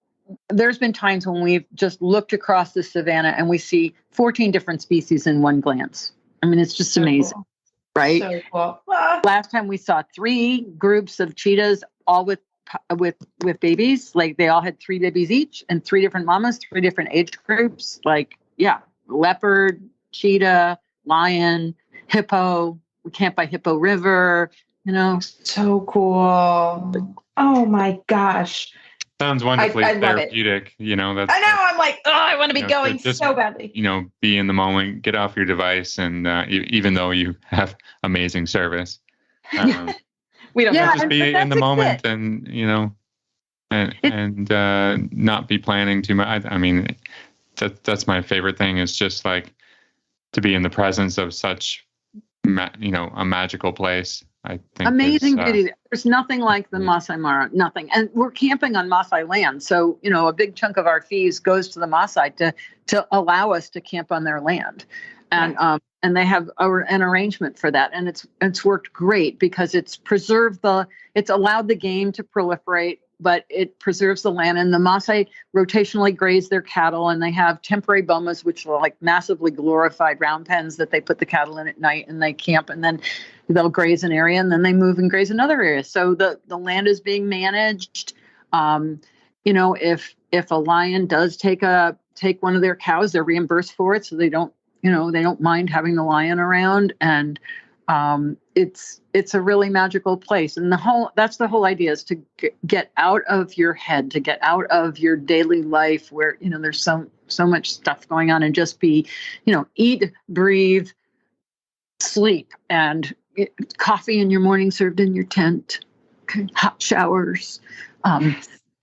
there's been times when we've just looked across the savannah and we see 14 different species in one glance. I mean, it's just so amazing. Cool. Right. So cool. Last time we saw 3 groups of cheetahs, all with babies. Like they all had 3 babies each, and 3 different mamas, 3 different age groups. Like, yeah, leopard, cheetah, lion, hippo. We camped by Hippo River. You know, so cool. Oh my gosh. Sounds wonderfully therapeutic. You know, that's. I know. I'm like, oh, I want to be going just, so badly. You know, be in the moment, get off your device, and even though you have amazing service, we don't just be in the moment, and you know, and not be planning too much. I mean, that's my favorite thing. Is just like to be in the presence of such, a magical place. I think amazing beauty. There's nothing like the Maasai Mara, nothing. And we're camping on Maasai land. So, you know, a big chunk of our fees goes to the Maasai to allow us to camp on their land. And and they have an arrangement for that. And it's worked great because it's allowed the game to proliferate, but it preserves the land. And the Maasai rotationally graze their cattle, and they have temporary bomas, which are like massively glorified round pens that they put the cattle in at night, and they camp, and then they'll graze an area and then they move and graze another area. So the land is being managed. You know, if a lion does take one of their cows, they're reimbursed for it. So they don't mind having the lion around. And it's a really magical place. And that's the whole idea, is to get out of your head, to get out of your daily life where, you know, there's so much stuff going on, and just be, you know, eat, breathe, sleep, and coffee in your morning served in your tent, hot showers,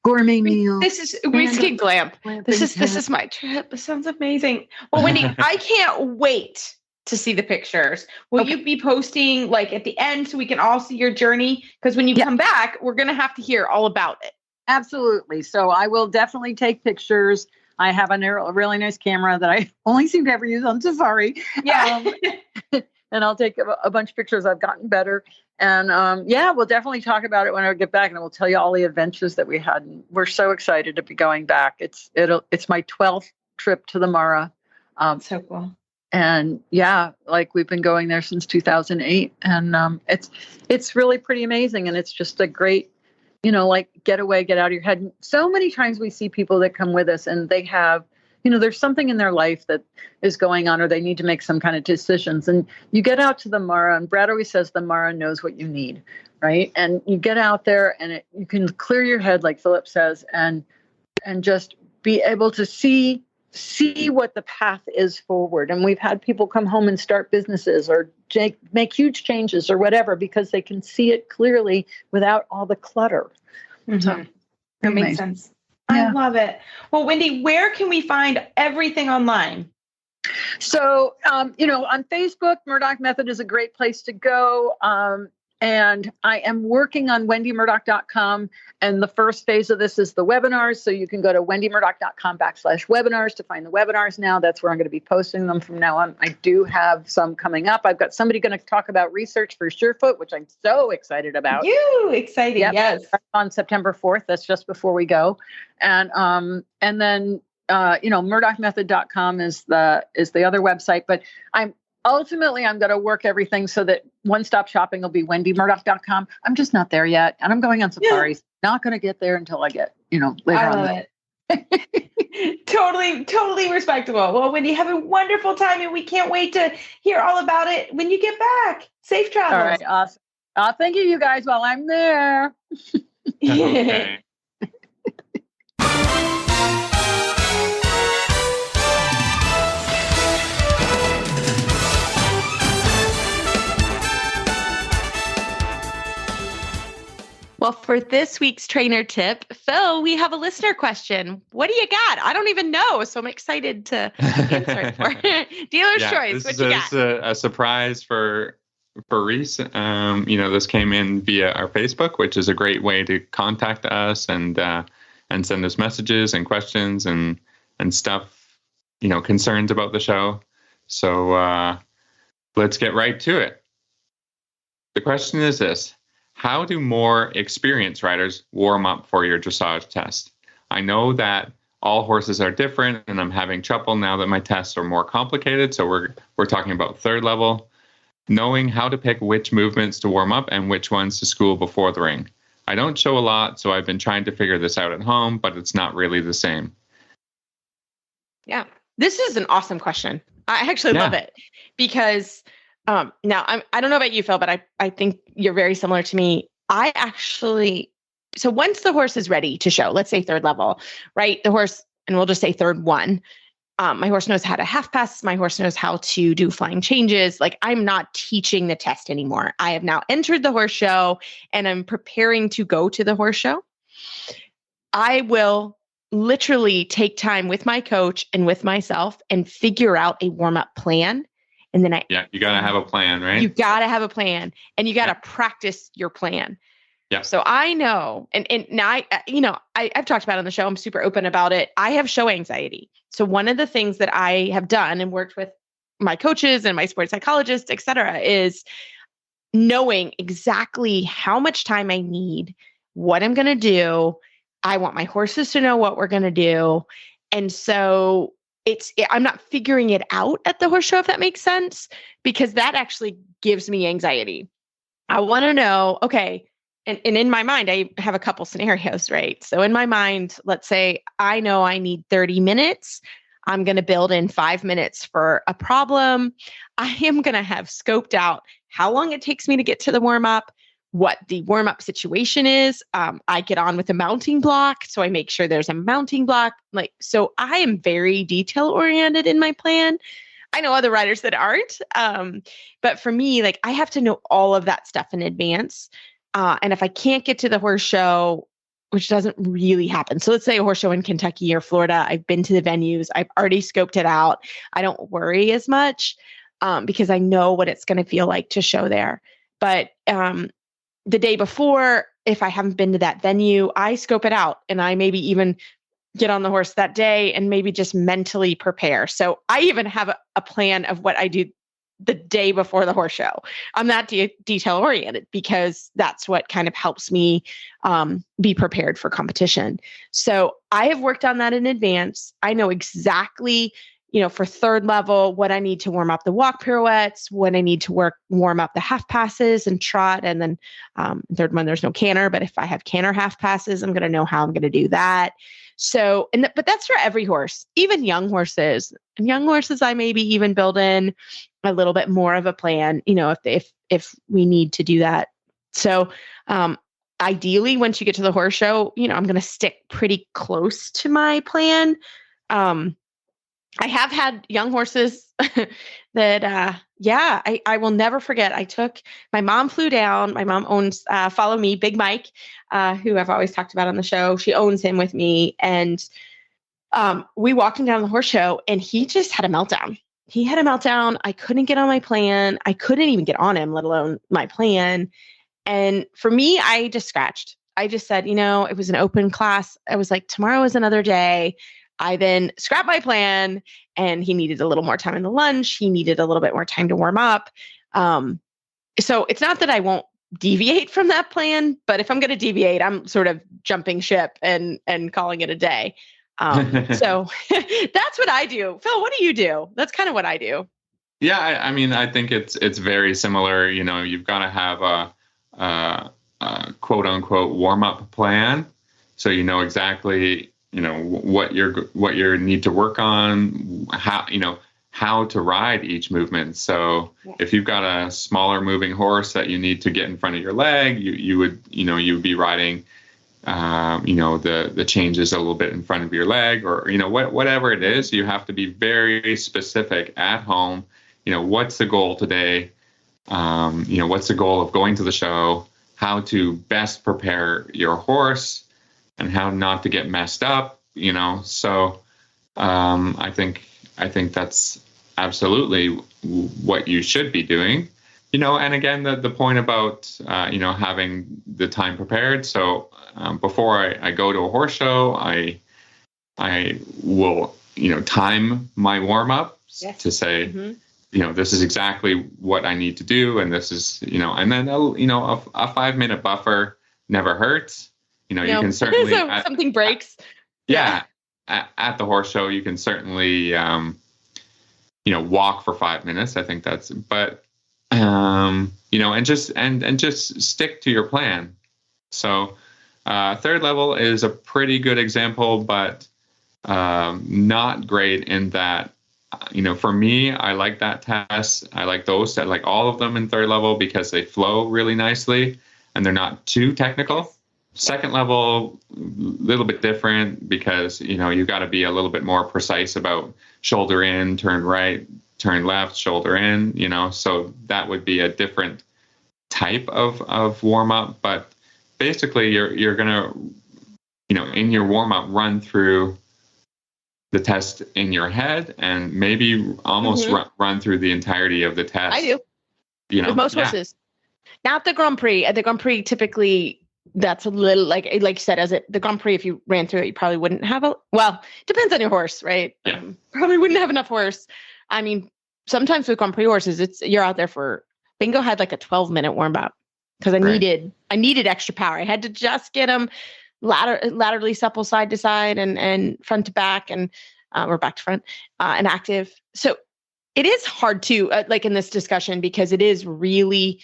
gourmet meals. We skid glamp. This is my trip. This sounds amazing. Well, Wendy, I can't wait to see the pictures. Will you be posting like at the end so we can all see your journey? Because when you come back, we're going to have to hear all about it. Absolutely. So I will definitely take pictures. I have a really nice camera that I only seem to ever use on safari. Yeah. And I'll take a bunch of pictures. I've gotten better. And we'll definitely talk about it when I get back, and we'll tell you all the adventures that we had. And we're so excited to be going back. It's my 12th trip to the Mara. So cool. And like we've been going there since 2008, and it's really pretty amazing. And it's just a great, you know, like get away, get out of your head. And so many times we see people that come with us, and they have, you know, there's something in their life that is going on, or they need to make some kind of decisions. And you get out to the Mara, and Brad always says the Mara knows what you need, right? And you get out there, and you can clear your head, like Philip says, and just be able to see what the path is forward. And we've had people come home and start businesses or make huge changes or whatever, because they can see it clearly without all the clutter. Mm-hmm. So, that makes sense. I love it. Well, Wendy, where can we find everything online? So, you know, on Facebook, Murdoch Method is a great place to go. And I am working on wendymurdoch.com. And the first phase of this is the webinars. So you can go to wendymurdoch.com/webinars to find the webinars now. That's where I'm going to be posting them from now on. I do have some coming up. I've got somebody going to talk about research for Surefoot, which I'm so excited about. Exciting. Yep. Yes. On September 4th. That's just before we go. And then murdochmethod.com is the other website, but I'm going to work everything so that one-stop shopping will be wendymurdoch.com. I'm just not there yet. And I'm going on safaris. Yeah. Not going to get there until I get, later I on. love it. Totally respectable. Well, Wendy, have a wonderful time, and we can't wait to hear all about it when you get back. Safe travels. All right. Awesome. Thank you guys while I'm there. Okay. Well, for this week's trainer tip, Phil, we have a listener question. What do you got? I don't even know, so I'm excited to answer it for Dealer's Choice. What you got? This is a surprise for Reese. This came in via our Facebook, which is a great way to contact us and send us messages and questions and stuff, concerns about the show. So let's get right to it. The question is this: how do more experienced riders warm up for your dressage test? I know that all horses are different, and I'm having trouble now that my tests are more complicated. So we're talking about third level, knowing how to pick which movements to warm up and which ones to school before the ring. I don't show a lot, so I've been trying to figure this out at home, but it's not really the same. Yeah, this is an awesome question. I actually love it because now I don't know about you, Phil, but I think you're very similar to me. So once the horse is ready to show, let's say third level, right? The horse, and we'll just say third one. My horse knows how to half pass. My horse knows how to do flying changes. Like, I'm not teaching the test anymore. I have now entered the horse show and I'm preparing to go to the horse show. I will literally take time with my coach and with myself and figure out a warm-up plan. And then you got to have a plan, right? You got to have a plan, and you got to practice your plan. Yeah. So I know, and now I've talked about it on the show. I'm super open about it. I have show anxiety. So one of the things that I have done and worked with my coaches and my sports psychologists, et cetera, is knowing exactly how much time I need, what I'm going to do. I want my horses to know what we're going to do. And so I'm not figuring it out at the horse show, if that makes sense, because that actually gives me anxiety. I want to know, okay, and in my mind, I have a couple scenarios, right? So in my mind, let's say I know I need 30 minutes. I'm going to build in 5 minutes for a problem. I am going to have scoped out how long it takes me to get to the warm-up, what the warm-up situation is. I get on with a mounting block, so I make sure there's a mounting block. So I am very detail-oriented in my plan. I know other riders that aren't, but for me, I have to know all of that stuff in advance. And if I can't get to the horse show, which doesn't really happen. So let's say a horse show in Kentucky or Florida, I've been to the venues, I've already scoped it out. I don't worry as much because I know what it's going to feel like to show there. But the day before, if I haven't been to that venue, I scope it out, and I maybe even get on the horse that day and maybe just mentally prepare. So I even have a plan of what I do the day before the horse show. I'm that detail oriented because that's what kind of helps me be prepared for competition. So I have worked on that in advance. I know exactly, for third level, what I need to warm up the walk pirouettes, what I need to warm up the half passes and trot. And then third one, there's no canter, but if I have canter half passes, I'm going to know how I'm going to do that. So, but that's for every horse, even young horses. And young horses, I maybe even build in a little bit more of a plan, if we need to do that. So, ideally, once you get to the horse show, I'm going to stick pretty close to my plan. I have had young horses that, I will never forget. My mom flew down. My mom owns Follow Me, Big Mike, who I've always talked about on the show. She owns him with me. And we walked him down the horse show, and he just had a meltdown. He had a meltdown. I couldn't get on my plan. I couldn't even get on him, let alone my plan. And for me, I just scratched. I just said, it was an open class. I was like, tomorrow is another day. I then scrapped my plan, and he needed a little more time in the lunch. He needed a little bit more time to warm up. So it's not that I won't deviate from that plan, but if I'm going to deviate, I'm sort of jumping ship and calling it a day. So that's what I do. Phil, what do you do? That's kind of what I do. Yeah, I mean, I think it's very similar. You've got to have a quote unquote warm up plan, so you know exactly what you need to work on, how to ride each movement. So if you've got a smaller moving horse that you need to get in front of your leg, you would be riding the changes a little bit in front of your leg, or whatever it is. You have to be very specific at home. What's the goal today? What's the goal of going to the show? How to best prepare your horse, and how not to get messed up. So I think that's absolutely what you should be doing. And again, the point about having the time prepared. So before I go to a horse show, I will time my warm up to say. Mm-hmm. This is exactly what I need to do. And this is, and then, a 5-minute buffer never hurts. You can certainly, so something breaks. At the horse show, you can certainly, walk for 5 minutes. I think but and just stick to your plan. So, third level is a pretty good example, but, not great in that, for me, I like that test. I like those. I like all of them in third level because they flow really nicely and they're not too technical. Second level, a little bit different because, you've got to be a little bit more precise about shoulder in, turn right, turn left, shoulder in, so that would be a different type of warm up. But basically you're going to, in your warm up, run through the test in your head and maybe almost run through the entirety of the test. I do. With most horses. Not the Grand Prix. At the Grand Prix, typically that's a little like you said, the Grand Prix, if you ran through it, you probably wouldn't have depends on your horse, right? Yeah. Probably wouldn't have enough horse. I mean, sometimes with Grand Prix horses, you're out there for, Bingo had like a 12-minute warm up because I needed extra power. I had to just get them laterally supple side to side and front to back or back to front and active. So it is hard to like in this discussion because it is really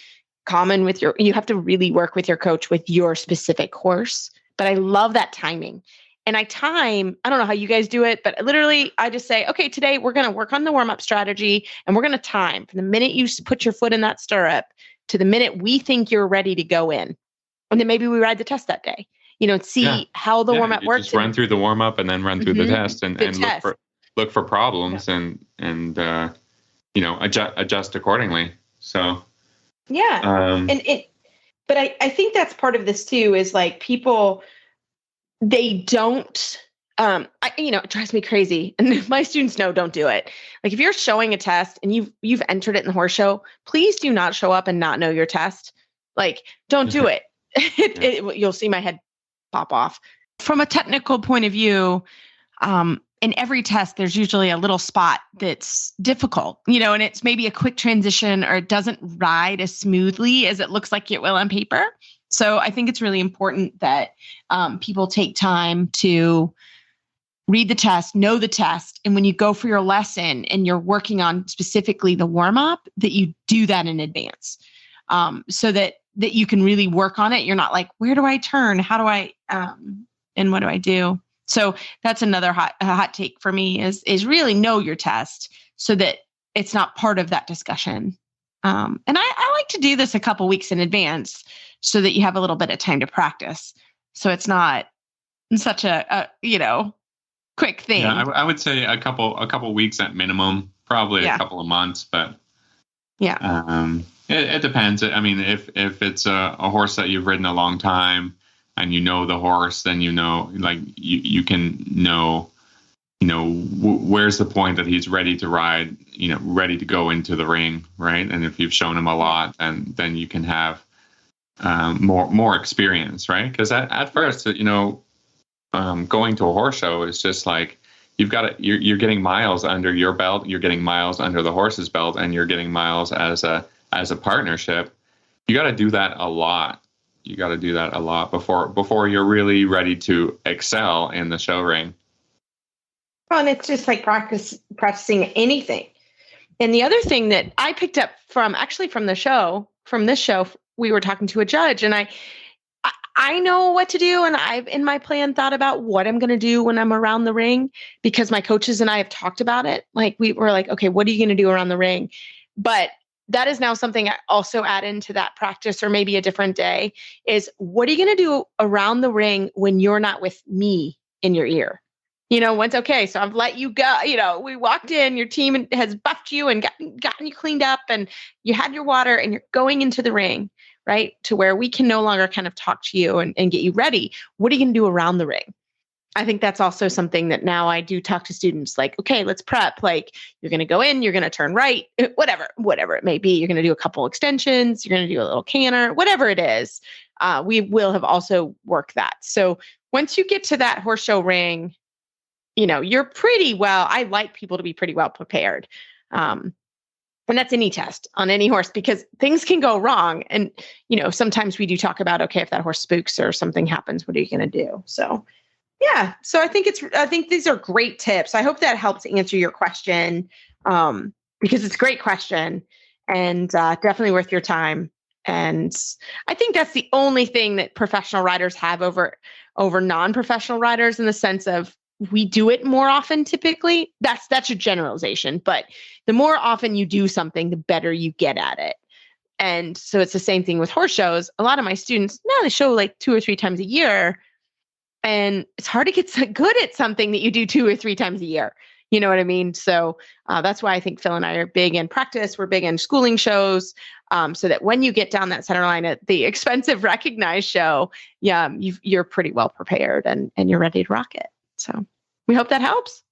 common you have to really work with your coach with your specific horse. But I love that timing. And I don't know how you guys do it, but literally I just say, okay, today we're going to work on the warm-up strategy and we're going to time from the minute you put your foot in that stirrup to the minute we think you're ready to go in. And then maybe we ride the test that day. See how the warm-up works. Just run through the warm-up and then run through the test and look for problems and adjust accordingly. So but I think that's part of this too, is like people, they don't, it drives me crazy. And my students know, don't do it. Like if you're showing a test and you've entered it in the horse show, please do not show up and not know your test. Like, don't do it. You'll see my head pop off. From a technical point of view, in every test, there's usually a little spot that's difficult, and it's maybe a quick transition or it doesn't ride as smoothly as it looks like it will on paper. So I think it's really important that people take time to read the test, know the test. And when you go for your lesson and you're working on specifically the warm-up, that you do that in advance so that you can really work on it. You're not like, where do I turn? How do I, and what do I do? So that's another hot take for me is really know your test so that it's not part of that discussion. And I like to do this a couple weeks in advance so that you have a little bit of time to practice. So it's not such a quick thing. Yeah, I would say a couple weeks at minimum, probably a couple of months, but it depends. I mean, if it's a horse that you've ridden a long time and the horse, then you can know, where's the point that he's ready to ride, ready to go into the ring, right? And if you've shown him a lot, then you can have more experience, right? Because at first, going to a horse show is just like you're getting miles under your belt, you're getting miles under the horse's belt, and you're getting miles as a partnership. You got to do that a lot. You got to do that a lot before you're really ready to excel in the show ring. Well, and it's just like practicing anything. And the other thing that I picked up from this show, we were talking to a judge, and I know what to do, and I've in my plan thought about what I'm going to do when I'm around the ring, because my coaches and I have talked about it. Like we were like, okay, what are you going to do around the ring? But that is now something I also add into that practice, or maybe a different day, is what are you going to do around the ring when you're not with me in your ear? So I've let you go, we walked in, your team has buffed you and gotten you cleaned up, and you had your water, and you're going into the ring, right? To where we can no longer kind of talk to you and get you ready. What are you going to do around the ring? I think that's also something that now I do talk to students, like, okay, let's prep. Like, you're going to go in, you're going to turn right, whatever it may be. You're going to do a couple extensions, you're going to do a little canter, whatever it is. We will have also worked that. So once you get to that horse show ring, you're pretty well, I like people to be pretty well prepared. And that's any test on any horse, because things can go wrong. And, sometimes we do talk about, okay, if that horse spooks or something happens, what are you going to do? So, yeah. So I think these are great tips. I hope that helps answer your question, because it's a great question and definitely worth your time. And I think that's the only thing that professional riders have over non-professional riders, in the sense of, we do it more often typically. That's a generalization, but the more often you do something, the better you get at it. And so it's the same thing with horse shows. A lot of my students, now they show like 2 or 3 times a year, and it's hard to get so good at something that you do 2 or 3 times a year. You know what I mean? So that's why I think Phil and I are big in practice. We're big in schooling shows, so that when you get down that center line at the expensive recognized show, you're pretty well prepared and you're ready to rock it. So we hope that helps.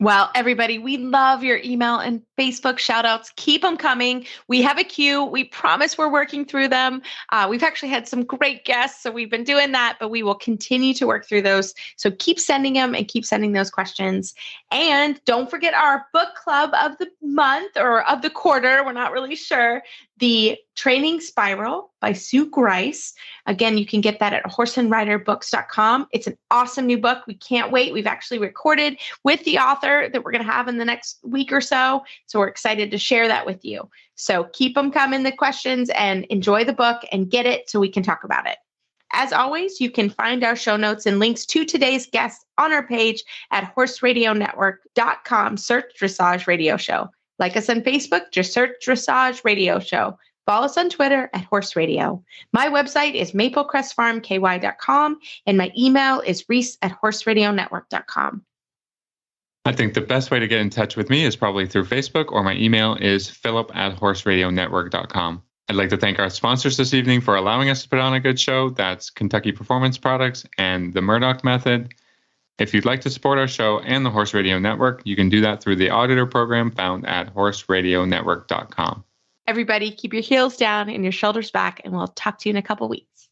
Well, everybody, we love your email and Facebook shout outs. Keep them coming. We have a queue. We promise we're working through them. We've actually had some great guests, so we've been doing that, but we will continue to work through those. So keep sending them and keep sending those questions. And don't forget our book club of the month, or of the quarter. We're not really sure. The Training Spiral by Sue Grice. Again, you can get that at horseandriderbooks.com. It's an awesome new book. We can't wait. We've actually recorded with the author that we're going to have in the next week or so. So we're excited to share that with you. So keep them coming, the questions, and enjoy the book and get it so we can talk about it. As always, you can find our show notes and links to today's guest on our page at horseradionetwork.com. Search Dressage Radio Show. Like us on Facebook, just search Dressage Radio Show. Follow us on Twitter at Horse Radio. My website is maplecrestfarmky.com, and my email is reese@horseradionetwork.com. I think the best way to get in touch with me is probably through Facebook, or my email is philip@horseradionetwork.com. I'd like to thank our sponsors this evening for allowing us to put on a good show. That's Kentucky Performance Products and the Murdoch Method. If you'd like to support our show and the Horse Radio Network, you can do that through the auditor program found at horseradionetwork.com. Everybody, keep your heels down and your shoulders back, and we'll talk to you in a couple weeks.